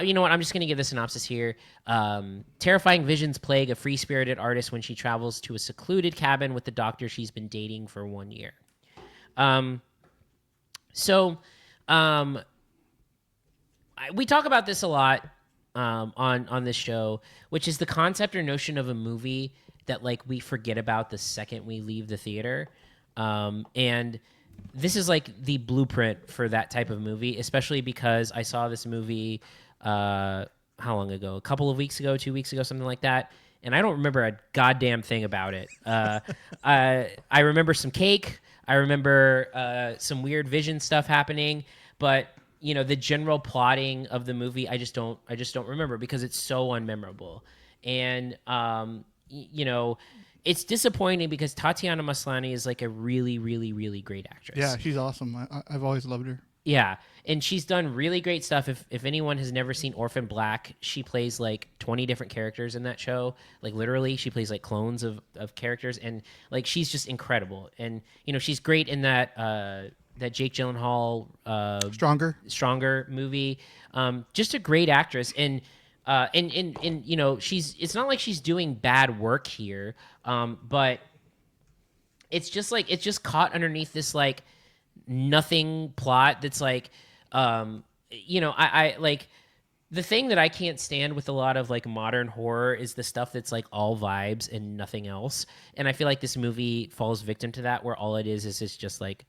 you know what? I'm just going to give the synopsis here. Terrifying visions plague a free-spirited artist when she travels to a secluded cabin with the doctor she's been dating for 1 year. We talk about this a lot on this show, which is the concept or notion of a movie that like we forget about the second we leave the theater. And this is like the blueprint for that type of movie, especially because I saw this movie, how long ago? A couple of weeks ago, 2 weeks ago, something like that. And I don't remember a goddamn thing about it. I remember some cake. I remember some weird vision stuff happening, but the general plotting of the movie, I just don't remember because it's so unmemorable. And it's disappointing because Tatiana Maslany is like a really, really, really great actress. Yeah, she's awesome. I've always loved her. Yeah, and she's done really great stuff. If anyone has never seen Orphan Black, she plays like 20 different characters in that show. Like literally, she plays like clones of characters, and like she's just incredible. And she's great in that Jake Gyllenhaal Stronger movie. Just a great actress, and it's not like she's doing bad work here, but it's just caught underneath this like nothing plot that's like I like the thing that I can't stand with a lot of like modern horror is the stuff that's like all vibes and nothing else, and I feel like this movie falls victim to that, where all it is just like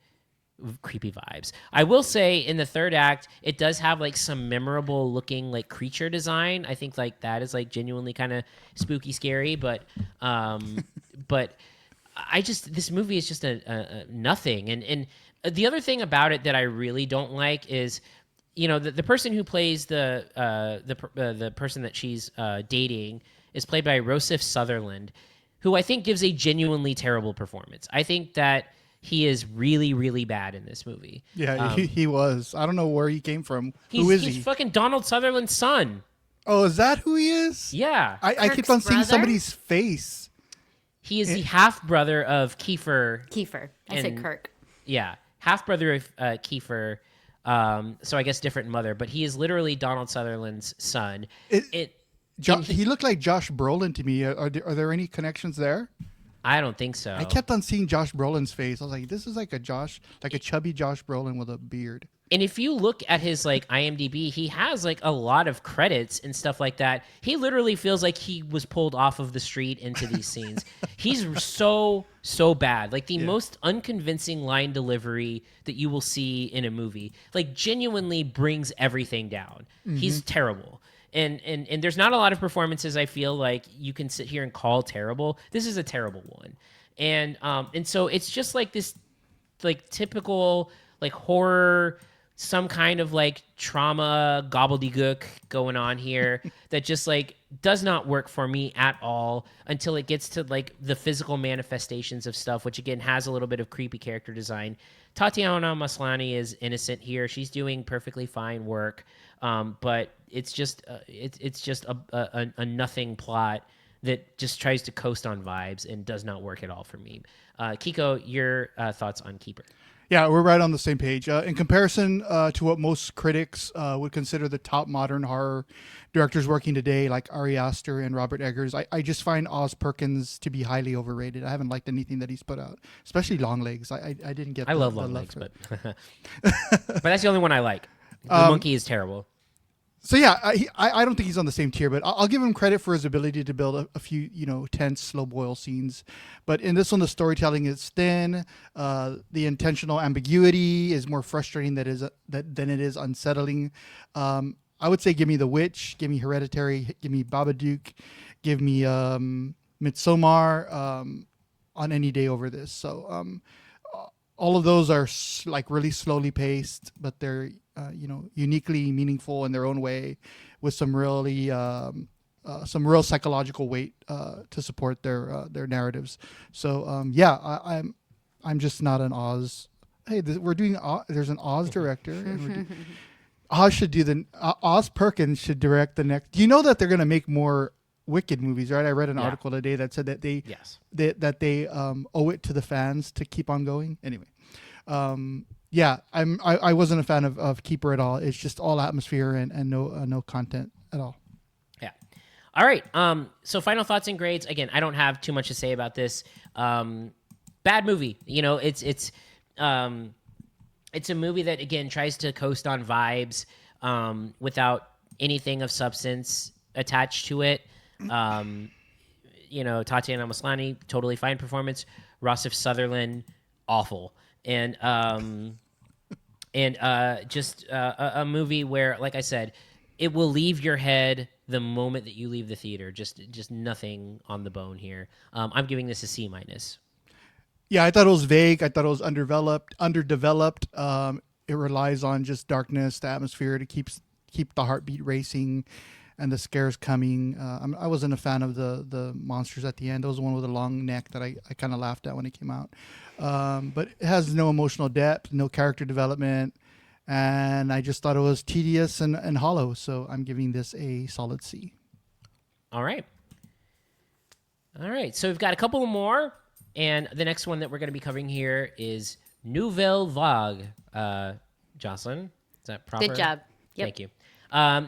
creepy vibes. I will say in the third act, it does have like some memorable looking like creature design. I think like that is like genuinely kind of spooky, scary, but this movie is just a nothing. And the other thing about it that I really don't like is, the person who plays the person that she's dating is played by Rossif Sutherland, who I think gives a genuinely terrible performance. I think that he is really, really bad in this movie. Yeah, he was. I don't know where he came from. Who is he? He's fucking Donald Sutherland's son. Oh, is that who he is? Yeah. I kept on seeing somebody's face. He is the half-brother of Kiefer. I said Kirk. Yeah, half-brother of Kiefer. So I guess different mother, but he is literally Donald Sutherland's son. He looked like Josh Brolin to me. Are there any connections there? I don't think so. I kept on seeing Josh Brolin's face. I was like, this is like a chubby Josh Brolin with a beard. And if you look at his like IMDb, he has like a lot of credits and stuff like that. He literally feels like he was pulled off of the street into these scenes. He's so so bad. Like the most unconvincing line delivery that you will see in a movie. Like genuinely brings everything down. He's terrible. And there's not a lot of performances I feel like you can sit here and call terrible. This is a terrible one. And so it's just like this like typical like horror, some kind of like trauma gobbledygook going on here that just like does not work for me at all until it gets to like the physical manifestations of stuff, which again has a little bit of creepy character design. Tatiana Maslany is innocent here. She's doing perfectly fine work. But it's just a nothing plot that just tries to coast on vibes and does not work at all for me. Kiko, your thoughts on Keeper? Yeah, we're right on the same page. In comparison to what most critics would consider the top modern horror directors working today, like Ari Aster and Robert Eggers, I just find Oz Perkins to be highly overrated. I haven't liked anything that he's put out, especially Longlegs. I didn't get. I love Longlegs, but but that's the only one I like. The monkey is terrible. So yeah, I don't think he's on the same tier, but I'll give him credit for his ability to build a few, tense, slow boil scenes. But in this one, the storytelling is thin. The intentional ambiguity is more frustrating than it is unsettling. I would say give me The Witch, give me Hereditary, give me Babadook, give me Midsommar on any day over this. So all of those are like really slowly paced, but they're uniquely meaningful in their own way, with some really some real psychological weight to support their narratives. So I'm just not an Oz. Hey, we're doing there's an Oz director, and Oz Perkins should direct the next. Do you know that they're going to make more Wicked movies, right? I read an article today that said that they owe it to the fans to keep on going. Anyway, I wasn't a fan of Keeper at all. It's just all atmosphere and no content at all. Yeah. All right. So final thoughts and grades. Again, I don't have too much to say about this. Bad movie. It's a movie that again tries to coast on vibes without anything of substance attached to it. Tatiana Maslany, totally fine performance. Rossif Sutherland, awful. And just a movie where, like I said, it will leave your head the moment that you leave the theater. Just nothing on the bone here. I'm giving this a C-. Yeah, I thought it was vague. I thought it was underdeveloped. It relies on just darkness, the atmosphere to keep the heartbeat racing and the scares coming. I wasn't a fan of the monsters at the end. There was one with a long neck that I kind of laughed at when it came out. But it has no emotional depth, no character development, and I just thought it was tedious and hollow. So I'm giving this a solid C. All right. So we've got a couple more, and the next one that we're going to be covering here is Nouvelle Vague. Jocelyn, is that proper? Good job. Yep. Thank you.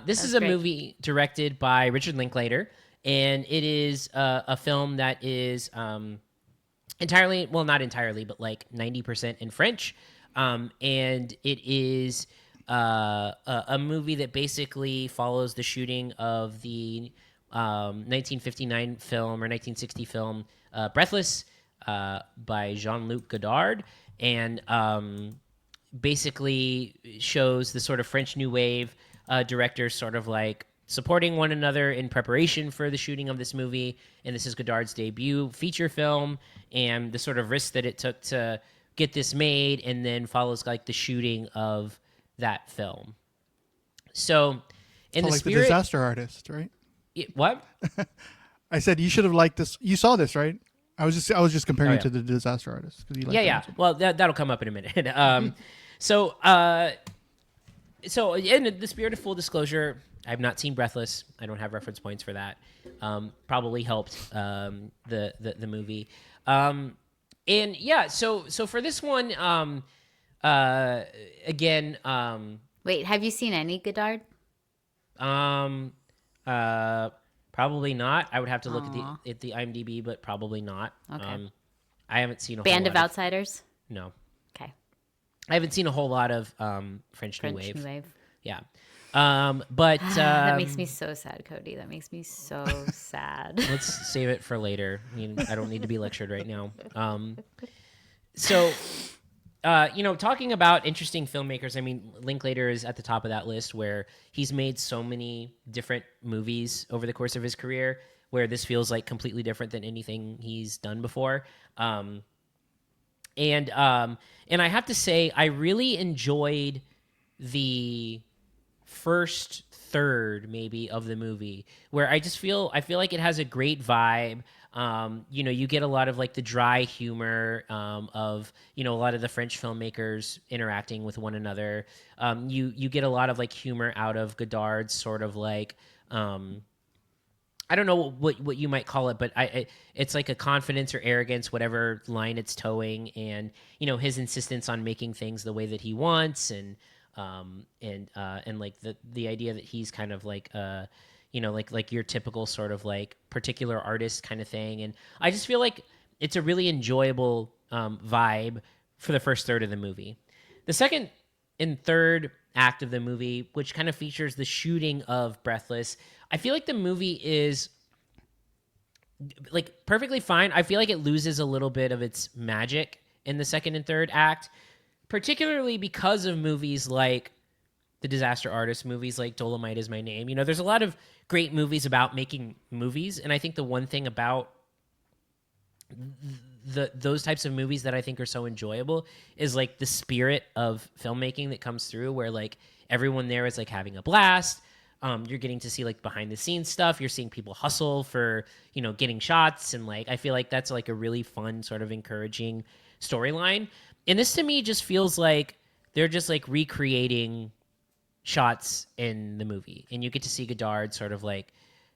This is a great. movie directed by Richard Linklater, and it is a film that is entirely, well, not entirely, but like 90% in French. And it is a movie that basically follows the shooting of the 1959 film or 1960 film Breathless by Jean-Luc Godard, and basically shows the sort of French New Wave directors sort of like supporting one another in preparation for the shooting of this movie. And this is Godard's debut feature film, and the sort of risk that it took to get this made, and then follows like the shooting of that film. So in the spirit, the Disaster Artist, right? What? I said you should have liked this. You saw this, right? I was just comparing it to the Disaster Artist. Yeah. Well, that'll come up in a minute. So in the spirit of full disclosure, I've not seen Breathless. I don't have reference points for that. Probably helped the movie. And yeah, so for this one, again. Wait, have you seen any Godard? Probably not. I would have to look at the IMDb, but probably not. Okay. I haven't seen a Band whole of lot Outsiders? No. Okay. I haven't seen a whole lot of French New Wave. New Wave. Yeah. That makes me so sad, Cody. That makes me so sad. let's save it for later. I don't need to be lectured right now. So, talking about interesting filmmakers, I mean, Linklater is at the top of that list where he's made so many different movies over the course of his career where this feels like completely different than anything he's done before. And I have to say, I really enjoyed the first third maybe of the movie where I feel like it has a great vibe. You get a lot of like the dry humor of a lot of the French filmmakers interacting with one another. You get a lot of like humor out of Godard's sort of like I don't know what you might call it, but it's like a confidence or arrogance, whatever line it's towing, and his insistence on making things the way that he wants, and like the idea that he's kind of like like your typical sort of like particular artist kind of thing, and I just feel like it's a really enjoyable vibe for the first third of the movie. The second and third act of the movie, which kind of features the shooting of Breathless, I feel like the movie is like perfectly fine. I feel like it loses a little bit of its magic in the second and third act, particularly because of movies like the Disaster Artist, movies like Dolomite Is My Name. There's a lot of great movies about making movies, and I think the one thing about those types of movies that I think are so enjoyable is like the spirit of filmmaking that comes through, where like everyone there is like having a blast. You're getting to see like behind the scenes stuff. You're seeing people hustle for, getting shots. And like, I feel like that's like a really fun sort of encouraging storyline. And this to me just feels like they're just like recreating shots in the movie. And you get to see Godard sort of like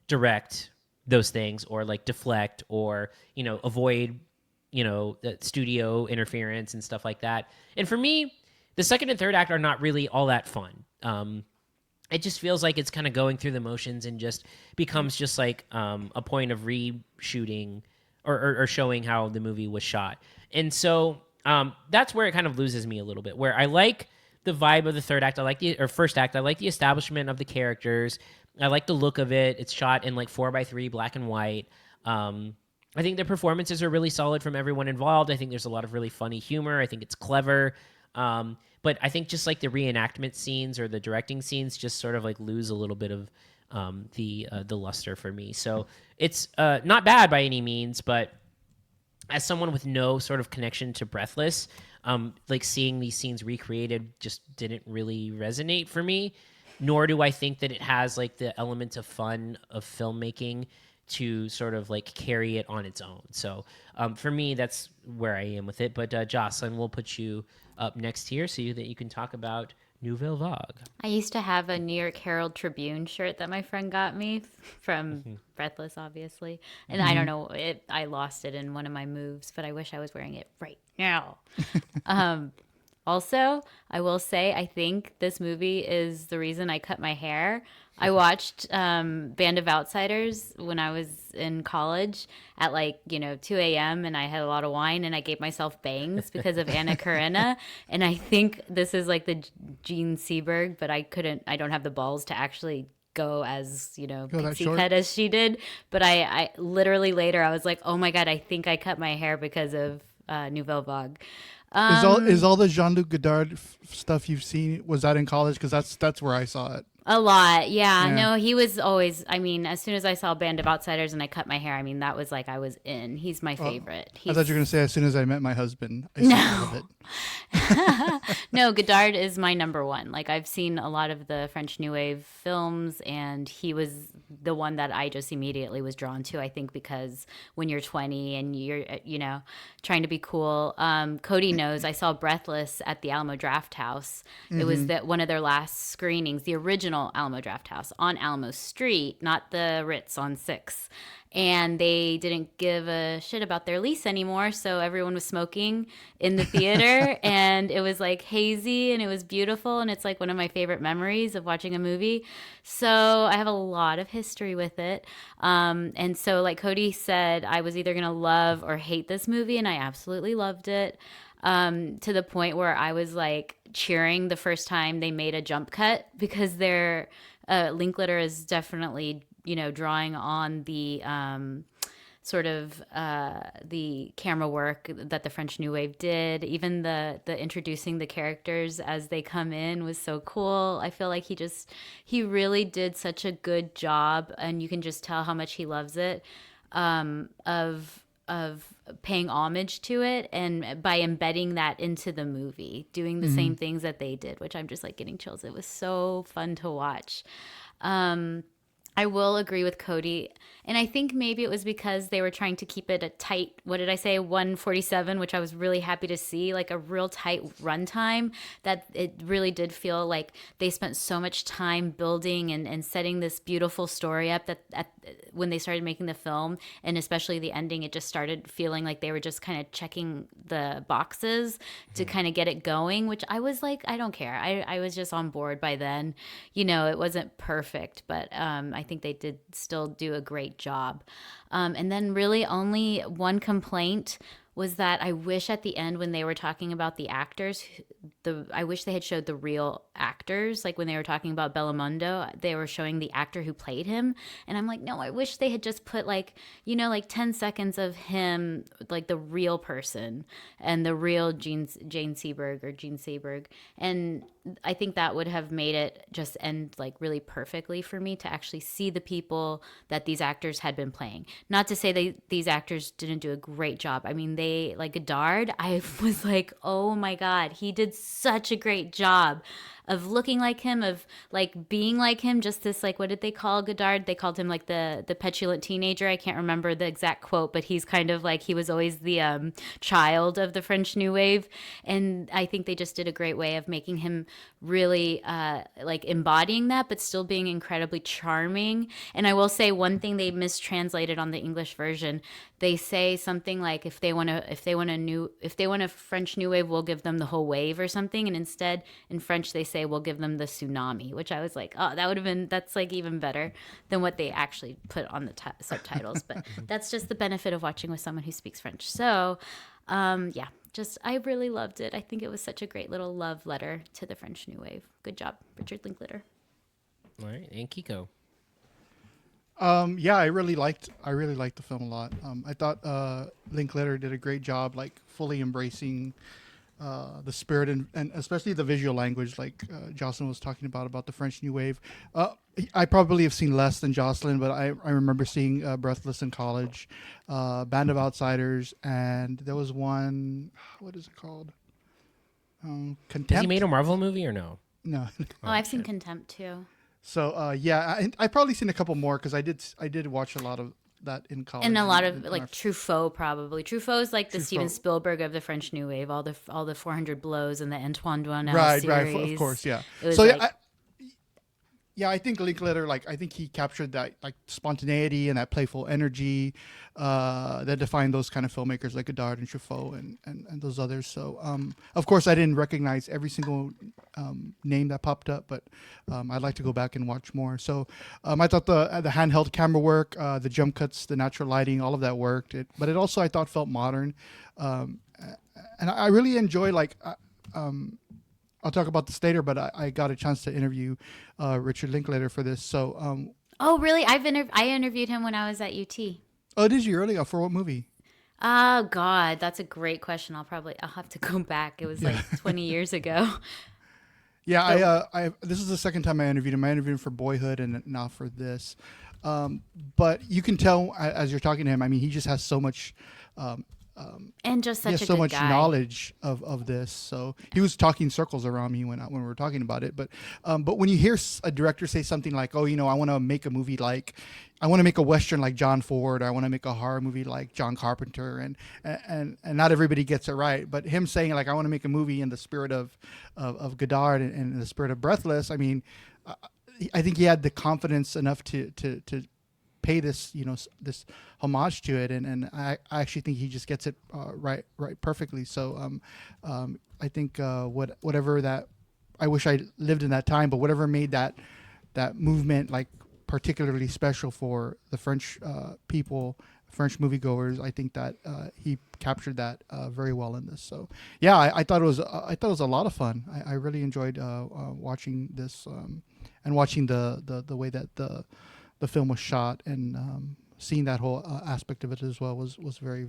direct those things or like deflect or, avoid, the studio interference and stuff like that. And for me, the second and third act are not really all that fun. It just feels like it's kind of going through the motions and just becomes just like a point of reshooting or showing how the movie was shot. And so that's where it kind of loses me a little bit, where I like the vibe of the third act. First act. I like the establishment of the characters. I like the look of it. It's shot in like 4:3 black and white. I think the performances are really solid from everyone involved. I think there's a lot of really funny humor. I think it's clever. But I think just like the reenactment scenes or the directing scenes just sort of like lose a little bit of the luster for me. So it's not bad by any means, but as someone with no sort of connection to Breathless, like seeing these scenes recreated just didn't really resonate for me. Nor do I think that it has like the element of fun of filmmaking to sort of like carry it on its own. So for me, that's where I am with it. But Jocelyn, we'll put you up next here so that you can talk about Nouvelle Vague. I used to have a New York Herald Tribune shirt that my friend got me from Breathless, obviously. And I don't know, I lost it in one of my moves, but I wish I was wearing it right now. Also, I will say, I think this movie is the reason I cut my hair. I watched Band of Outsiders when I was in college at 2 a.m. and I had a lot of wine and I gave myself bangs because of Anna Karenina. And I think this is like the Gene Seberg, but I don't have the balls to actually go as, pixie cut as she did. But I literally later I was like, oh my God, I think I cut my hair because of Nouvelle Vague. Is all the Jean-Luc Godard stuff you've seen, was that in college? Because that's where I saw it. A lot, yeah. No, he was always, as soon as I saw Band of Outsiders and I cut my hair, that was like I was in. He's my favorite. I thought you were going to say as soon as I met my husband. I saw all of it. No, Godard is my number one. Like, I've seen a lot of the French New Wave films, and he was the one that I just immediately was drawn to, I think, because when you're 20 and you're, trying to be cool. Cody knows I saw Breathless at the Alamo Draft House. Mm-hmm. It was one of their last screenings, the original Alamo Draft House on Alamo Street, not the Ritz on 6th. And they didn't give a shit about their lease anymore, so everyone was smoking in the theater, and it was like hazy, and it was beautiful, and it's like one of my favorite memories of watching a movie. So I have a lot of history with it. And so like Cody said, I was either going to love or hate this movie, and I absolutely loved it. to the point where I was like cheering the first time they made a jump cut, because their Linklater is definitely, drawing on the sort of the camera work that the French New Wave did. Even the introducing the characters as they come in was so cool. I feel like he really did such a good job, and you can just tell how much he loves it, of paying homage to it, and by embedding that into the movie, doing the same things that they did, which I'm just like getting chills. It was so fun to watch. I will agree with Cody. And I think maybe it was because they were trying to keep it a tight, what did I say, 147, which I was really happy to see, like a real tight runtime, that it really did feel like they spent so much time building and setting this beautiful story up that when they started making the film, and especially the ending, it just started feeling like they were just kind of checking the boxes to kind of get it going, which I was like, I don't care. I was just on board by then. It wasn't perfect, but I think they did still do a great job. And then really only one complaint was that I wish at the end, when they were talking about the actors, I wish they had showed the real actors. Like when they were talking about Belmondo, they were showing the actor who played him. And I'm like, no, I wish they had just put like 10 seconds of him, like the real person, and the real Jane Seberg. And I think that would have made it just end like really perfectly for me to actually see the people that these actors had been playing. Not to say these actors didn't do a great job. I mean, like Godard, I was like, oh my God, he did such a great job of looking like him, of like being like him. Just this, like, what did they call Godard? They called him like the petulant teenager. I can't remember the exact quote, but he's kind of like, he was always the child of the French New Wave. And I think they just did a great way of making him really like embodying that, but still being incredibly charming. And I will say one thing they mistranslated on the English version. They say something like, if they want a French New Wave, we'll give them the whole wave or something. And instead in French, they say we'll give them the tsunami, which I was like, oh, that's like even better than what they actually put on the subtitles. But that's just the benefit of watching with someone who speaks French. So yeah, I really loved it. I think it was such a great little love letter to the French New Wave. Good job, Richard Linklater. All right, and Kiko. Yeah, I really liked the film a lot. I thought Linklater did a great job, like fully embracing the spirit and especially the visual language, like Jocelyn was talking about the French New Wave. I probably have seen less than Jocelyn, but I remember seeing Breathless in college, Band of Outsiders, and there was one, what is it called? Contempt. Has he made a Marvel movie or no? No. Oh, I've seen Contempt too. So yeah, I probably seen a couple more because I did watch a lot of that in college. And a lot of like Truffaut, probably. Truffaut is like the Steven Spielberg of the French New Wave. All the 400 Blows and the Antoine Doinel series. Right, of course, yeah. So like, I think Linklater, I think he captured that like spontaneity and that playful energy that defined those kind of filmmakers like Godard and Truffaut and those others. So, of course, I didn't recognize every single name that popped up, but I'd like to go back and watch more. So, I thought the handheld camera work, the jump cuts, the natural lighting, all of that worked. But it also, I thought, felt modern. And I really enjoy I'll talk about this later, but I got a chance to interview Richard Linklater for this. So, oh, really? I interviewed him when I was at UT. Oh, did you really? For what movie? Oh God, that's a great question. I'll have to go back. It was like 20 years ago. Yeah, this is the second time I interviewed him. I interviewed him for Boyhood and now for this. But you can tell as you're talking to him. I mean, he just has so much. And just such a so good much guy. knowledge of this. So he was talking circles around me when we were talking about it. But when you hear a director say something like, "Oh, I want to make a movie I want to make a Western like John Ford, or I want to make a horror movie like John Carpenter," and not everybody gets it right. But him saying I want to make a movie in the spirit of Godard and the spirit of Breathless. I mean, I think he had the confidence enough to pay this this homage to it, and I actually think he just gets it right perfectly. So I think whatever that, I wish I lived in that time, but whatever made that movement particularly special for the French people, French moviegoers. I think that he captured that very well in this. So yeah, I thought it was a lot of fun. I really enjoyed watching this and watching the way that the film was shot, and seeing that whole aspect of it as well was very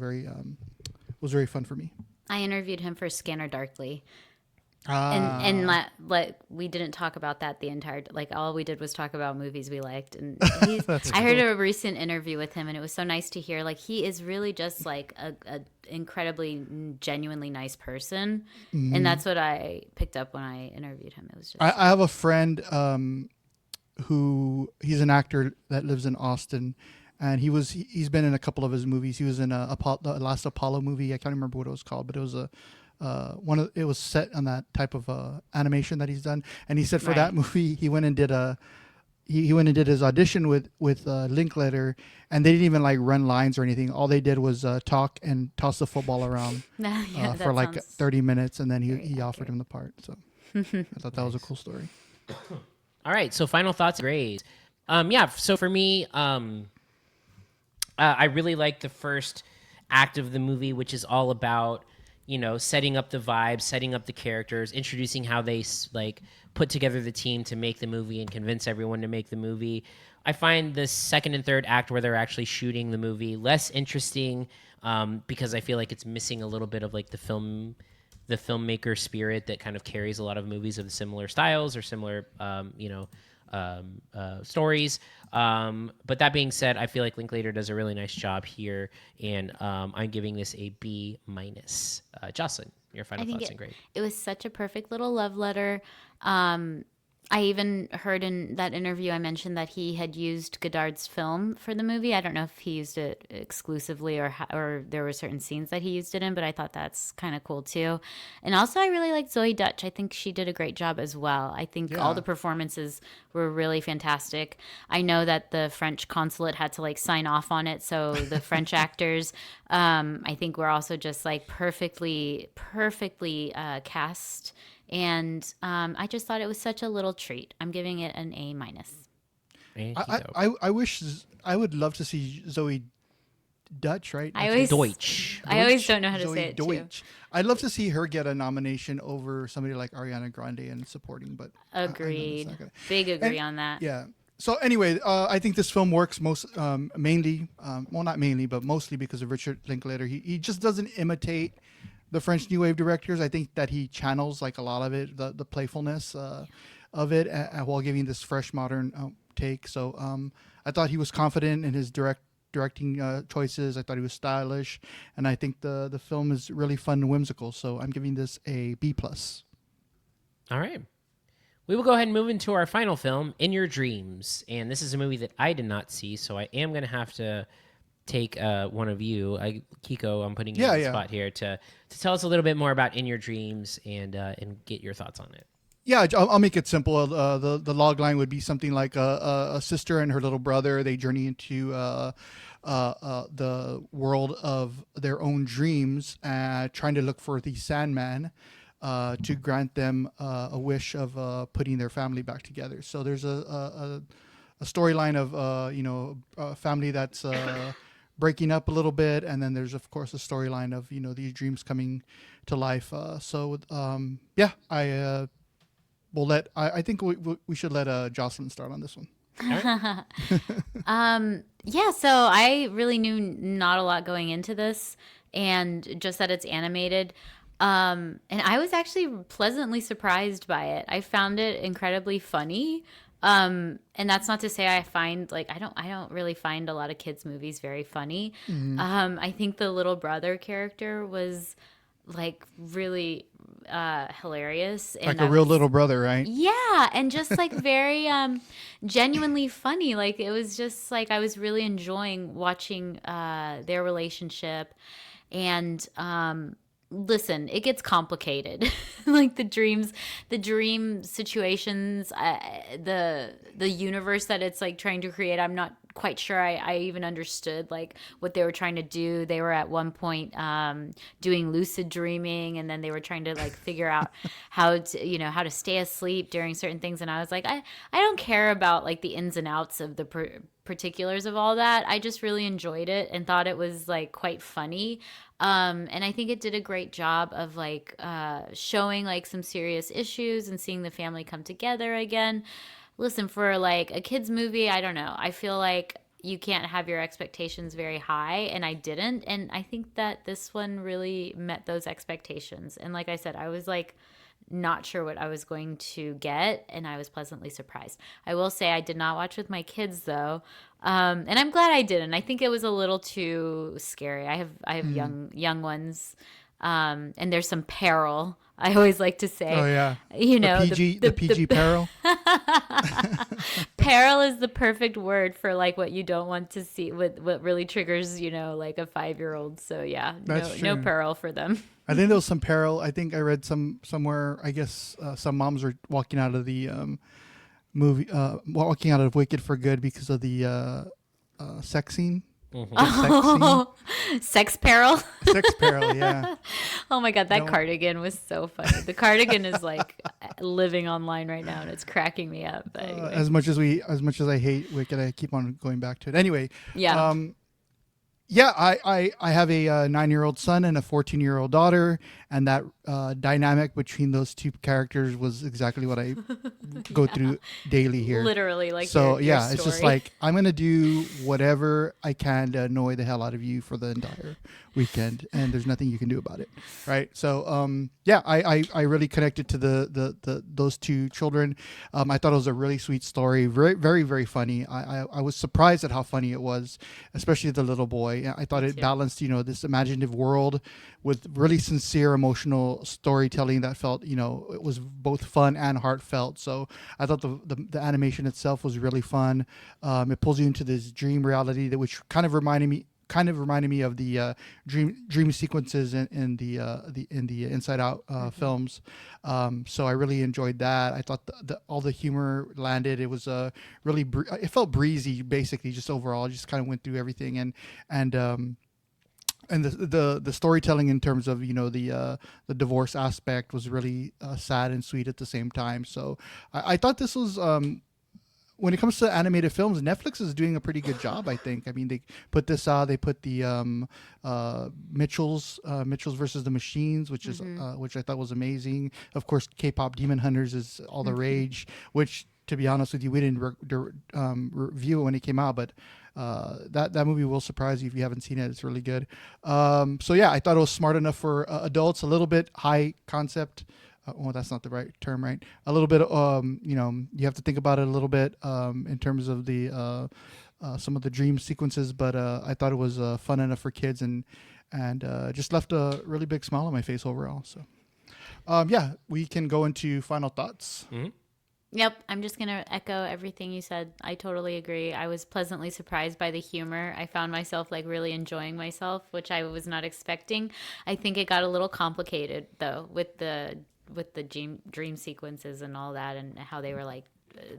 fun for me. I interviewed him for Scanner Darkly. Ah. And like we didn't talk about that the entire, like all we did was talk about movies we liked. And I heard a recent interview with him, and it was so nice to hear. Like, he is really just like a incredibly genuinely nice person, and that's what I picked up when I interviewed him. It was just I have a friend who he's an actor that lives in Austin, and he's been in a couple of his movies. He was in the last Apollo movie. I can't remember what it was called, but it was it was set on that type of animation that he's done. And he said for that movie he went and did his audition with Linklater, and they didn't even like run lines or anything. All they did was talk and toss the football around for like 30 minutes, and then he offered him the part. So I thought that was a cool story. All right, so final thoughts, grades. So for me, I really like the first act of the movie, which is all about, setting up the vibe, setting up the characters, introducing how they like put together the team to make the movie and convince everyone to make the movie. I find the second and third act, where they're actually shooting the movie, less interesting, because I feel like it's missing a little bit of like the filmmaker spirit that kind of carries a lot of movies of similar styles or similar, stories. But that being said, I feel like Linklater does a really nice job here, and I'm giving this a B-. Jocelyn, your final thoughts and grade. It was such a perfect little love letter. I even heard in that interview I mentioned that he had used Godard's film for the movie. I don't know if he used it exclusively or there were certain scenes that he used it in, but I thought that's kind of cool too. And also I really liked Zoe Dutch. I think she did a great job as well. I think all the performances were really fantastic. I know that the French consulate had to like sign off on it, so the French actors I think were also just like perfectly cast. And I just thought it was such a little treat. I'm giving it an A-. I would love to see Zoe Dutch, right? Deutsch. I always don't know how to Zoe say it Deutsch. too. I'd love to see her get a nomination over somebody like Ariana Grande in supporting, but Agreed. Big agree on that. Yeah. So anyway, I think this film works mainly, well, not mainly, but mostly because of Richard Linklater. He just doesn't imitate the French New Wave directors. I think that he channels like a lot of it, the playfulness of it, while giving this fresh, modern take. So I thought he was confident in his directing choices. I thought he was stylish, and I think the film is really fun and whimsical. So I'm giving this a B+. All right. We will go ahead and move into our final film, In Your Dreams. And this is a movie that I did not see, so I am going to have to take one of you, Kiko, I'm putting you on the spot here to tell us a little bit more about In Your Dreams and get your thoughts on it. Yeah, I'll make it simple. The log line would be something like a sister and her little brother. They journey into the world of their own dreams, trying to look for the Sandman to grant them a wish of putting their family back together. So there's a storyline of a family that's breaking up a little bit, and then there's of course a storyline of these dreams coming to life. I think we should let Jocelyn start on this one. So I really knew not a lot going into this, and just that it's animated. And I was actually pleasantly surprised by it. I found it incredibly funny. And that's not to say I find I don't really find a lot of kids movies very funny. Mm-hmm. I think the little brother character was like really hilarious, and like a real little brother, right? Yeah, and just like very genuinely funny. Like it was just like I was really enjoying watching their relationship, and listen, it gets complicated. Like the dream situations, the universe that it's like trying to create, I'm not quite sure I even understood like what they were trying to do. They were at one point doing lucid dreaming, and then they were trying to like figure out how to stay asleep during certain things. And I was like, I don't care about like the ins and outs of the particulars of all that. I just really enjoyed it and thought it was like quite funny. And I think it did a great job of like showing like some serious issues and seeing the family come together again. Listen, for like a kid's movie, I don't know. I feel like you can't have your expectations very high, and I didn't. And I think that this one really met those expectations. And like I said, I was like not sure what I was going to get, and I was pleasantly surprised. I will say I did not watch with my kids though. And I'm glad I didn't. I think it was a little too scary. I have young ones. And there's some peril. I always like to say, Oh yeah, the PG peril. Peril is the perfect word for like what you don't want to see, what really triggers, like a 5-year-old. So yeah, no peril for them. I think there was some peril. I think I read somewhere. I guess some moms were walking out of the movie, walking out of Wicked for good because of the sex scene. Sex peril. Sex peril, yeah. Oh my god, that cardigan was so funny. The cardigan is like living online right now, and it's cracking me up. But anyway. As much as I hate Wicked, I keep on going back to it. Anyway, yeah. I have a 9-year-old son and a 14-year-old daughter, and that dynamic between those two characters was exactly what I go through daily here. Literally, like so. Your It's just like I'm gonna do whatever I can to annoy the hell out of you for the entire weekend, and there's nothing you can do about it, right? So I really connected to the those two children. I thought it was a really sweet story, very very very funny. I was surprised at how funny it was, especially the little boy. I thought it balanced this imaginative world with really sincere emotional storytelling that felt it was both fun and heartfelt. So I thought the animation itself was really fun. It pulls you into this dream reality which kind of reminded me of the dream sequences in the Inside Out films. So I really enjoyed that. I thought all the humor landed. It was really it felt breezy, basically, just overall. Just kind of went through everything, and the storytelling in terms of the divorce aspect was really sad and sweet at the same time. So I thought this was. When it comes to animated films, Netflix is doing a pretty good job, I think. I mean, they put this out. They put the Mitchells versus the Machines, which is which I thought was amazing. Of course, K-pop Demon Hunters is all the rage. Which, to be honest with you, we didn't review it when it came out, but that movie will surprise you if you haven't seen it. It's really good. So yeah, I thought it was smart enough for adults. A little bit high concept. Well, that's not the right term, right? A little bit, you have to think about it a little bit in terms of the some of the dream sequences. But I thought it was fun enough for kids and just left a really big smile on my face overall. So, we can go into final thoughts. Mm-hmm. Yep, I'm just going to echo everything you said. I totally agree. I was pleasantly surprised by the humor. I found myself like really enjoying myself, which I was not expecting. I think it got a little complicated though with the dream sequences and all that, and how they were like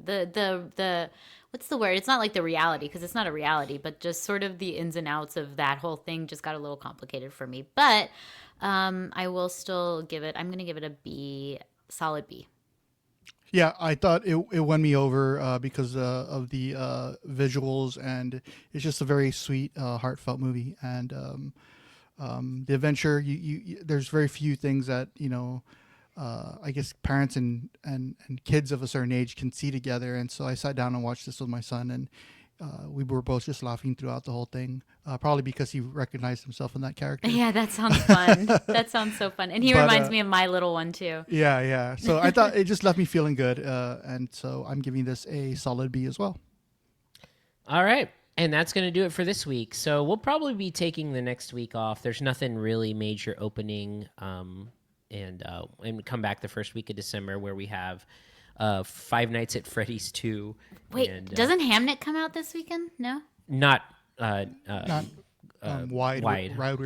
the what's the word? It's not like the reality, because it's not a reality, but just sort of the ins and outs of that whole thing just got a little complicated for me. But I will still I'm going to give it a B, solid B. Yeah, I thought it won me over because of the visuals, and it's just a very sweet, heartfelt movie. And the adventure, there's very few things that I guess parents and kids of a certain age can see together. And so I sat down and watched this with my son, and we were both just laughing throughout the whole thing, probably because he recognized himself in that character. Yeah, that sounds fun. That sounds so fun. And he reminds me of my little one too. Yeah. So I thought it just left me feeling good. And so I'm giving this a solid B as well. All right. And that's going to do it for this week. So we'll probably be taking the next week off. There's nothing really major opening. And come back the first week of December, where we have Five Nights at Freddy's 2. Wait, and, doesn't Hamnet come out this weekend? No? Not wide.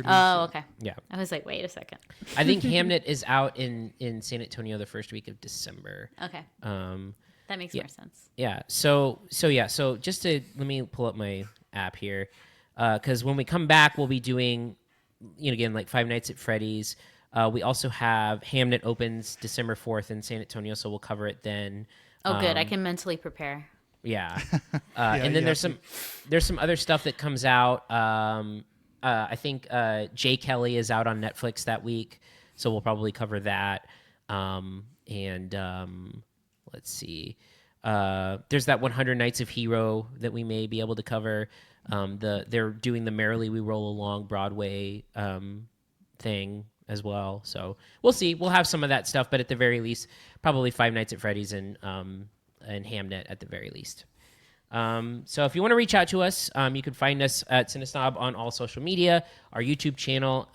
Oh, okay. Yeah. I was like, wait a second. I think Hamnet is out in San Antonio the first week of December. Okay. that makes more sense. Yeah. So just to let me pull up my app here, because when we come back, we'll be doing, again, like Five Nights at Freddy's. We also have Hamnet opens December 4th in San Antonio, so we'll cover it then. Oh, good. I can mentally prepare. Yeah. And then there's some other stuff that comes out. I think Jay Kelly is out on Netflix that week, so we'll probably cover that. Let's see. There's that 100 Nights of Hero that we may be able to cover. They're doing the Merrily We Roll Along Broadway thing as well. So we'll see. We'll have some of that stuff, but at the very least, probably Five Nights at Freddy's and Hamnet at the very least. So if you want to reach out to us, you can find us at CineSnob on all social media, our YouTube channel,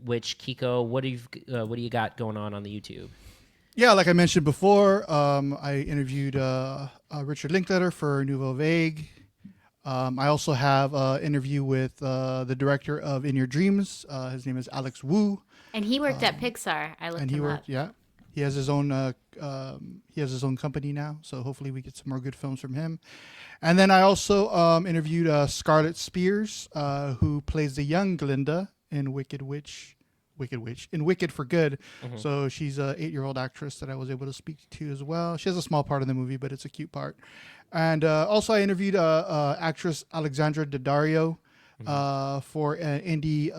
which Kiko, what do you got going on the YouTube? Yeah, like I mentioned before, I interviewed Richard Linklater for Nouvelle Vague. I also have an interview with the director of In Your Dreams. His name is Alex Wu. And he worked at Pixar. I looked him up. Yeah. He has his own company now, so hopefully we get some more good films from him. And then I also interviewed Scarlett Spears, who plays the young Glinda in Wicked for Good. Mm-hmm. So she's an 8-year-old actress that I was able to speak to as well. She has a small part in the movie, but it's a cute part. And also I interviewed actress Alexandra Daddario for an indie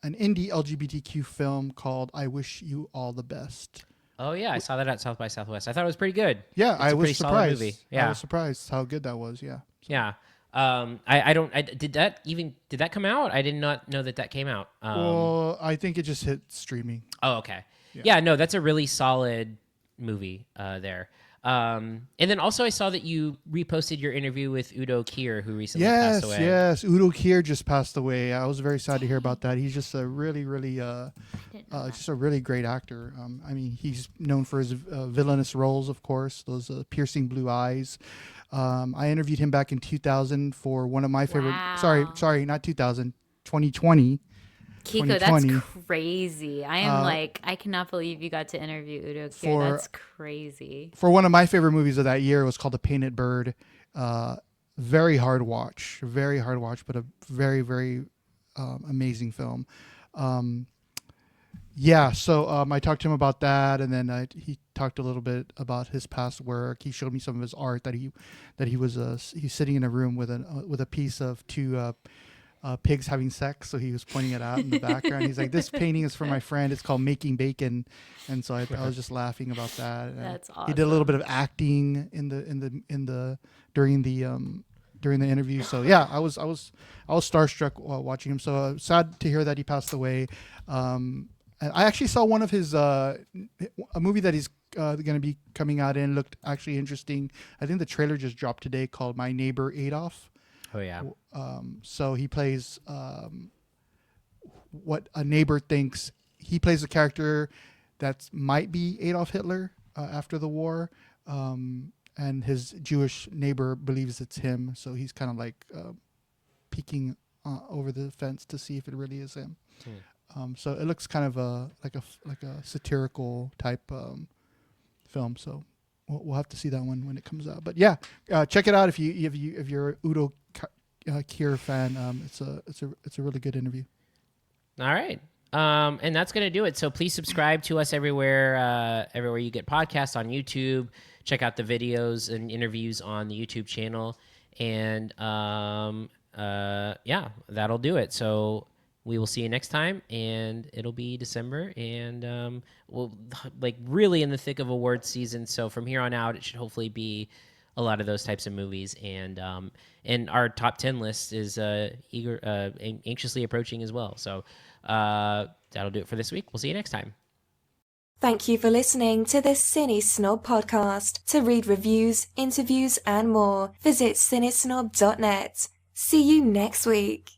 LGBTQ film called I Wish You All the Best. Oh yeah, I saw that at South by Southwest. I thought it was pretty good. Yeah, I was surprised. Movie. Yeah, I was surprised how good that was. Yeah. So. Yeah. Did that come out? I did not know that came out. Well, I think it just hit streaming. Oh, okay. Yeah, no, that's a really solid movie there. And then also I saw that you reposted your interview with Udo Kier, who recently passed away. Yes, Udo Kier just passed away. I was very sad to hear about that. He's just a really, really, just a really great actor. I mean, he's known for his villainous roles, of course, those piercing blue eyes. I interviewed him back in 2000 for one of my favorite. Wow. Sorry, not 2000. 2020. Kiko, that's crazy. I am I cannot believe you got to interview Udo Kier. That's crazy. For one of my favorite movies of that year, it was called The Painted Bird. Very hard watch, but a very, very amazing film. So I talked to him about that, and then he talked a little bit about his past work. He showed me some of his art that he's sitting in a room with a piece of two pigs having sex, so he was pointing it out in the background. He's like, "This painting is for my friend. It's called Making Bacon," and so I was just laughing about that. That's awesome. He did a little bit of acting during the interview. So yeah, I was starstruck watching him. So sad to hear that he passed away. And I actually saw one of his a movie that he's going to be coming out in. Looked actually interesting. I think the trailer just dropped today, called My Neighbor Adolf. Oh yeah. So he plays what a neighbor thinks. He plays a character that might be Adolf Hitler after the war, and his Jewish neighbor believes it's him. So he's kind of like peeking over the fence to see if it really is him. So it looks kind of like a satirical type film. So we'll have to see that one when it comes out. But yeah, check it out if you're a Udo Kier fan. It's a really good interview. All right. And that's going to do it. So please subscribe to us everywhere you get podcasts, on YouTube. Check out the videos and interviews on the YouTube channel. And that'll do it. So we will see you next time, and it'll be December, and we'll really in the thick of awards season. So from here on out, it should hopefully be a lot of those types of movies, and our top 10 list is anxiously approaching as well. So that'll do it for this week. We'll see you next time. Thank you for listening to this CineSnob podcast. To read reviews, interviews, and more, visit cinesnob.net. See you next week.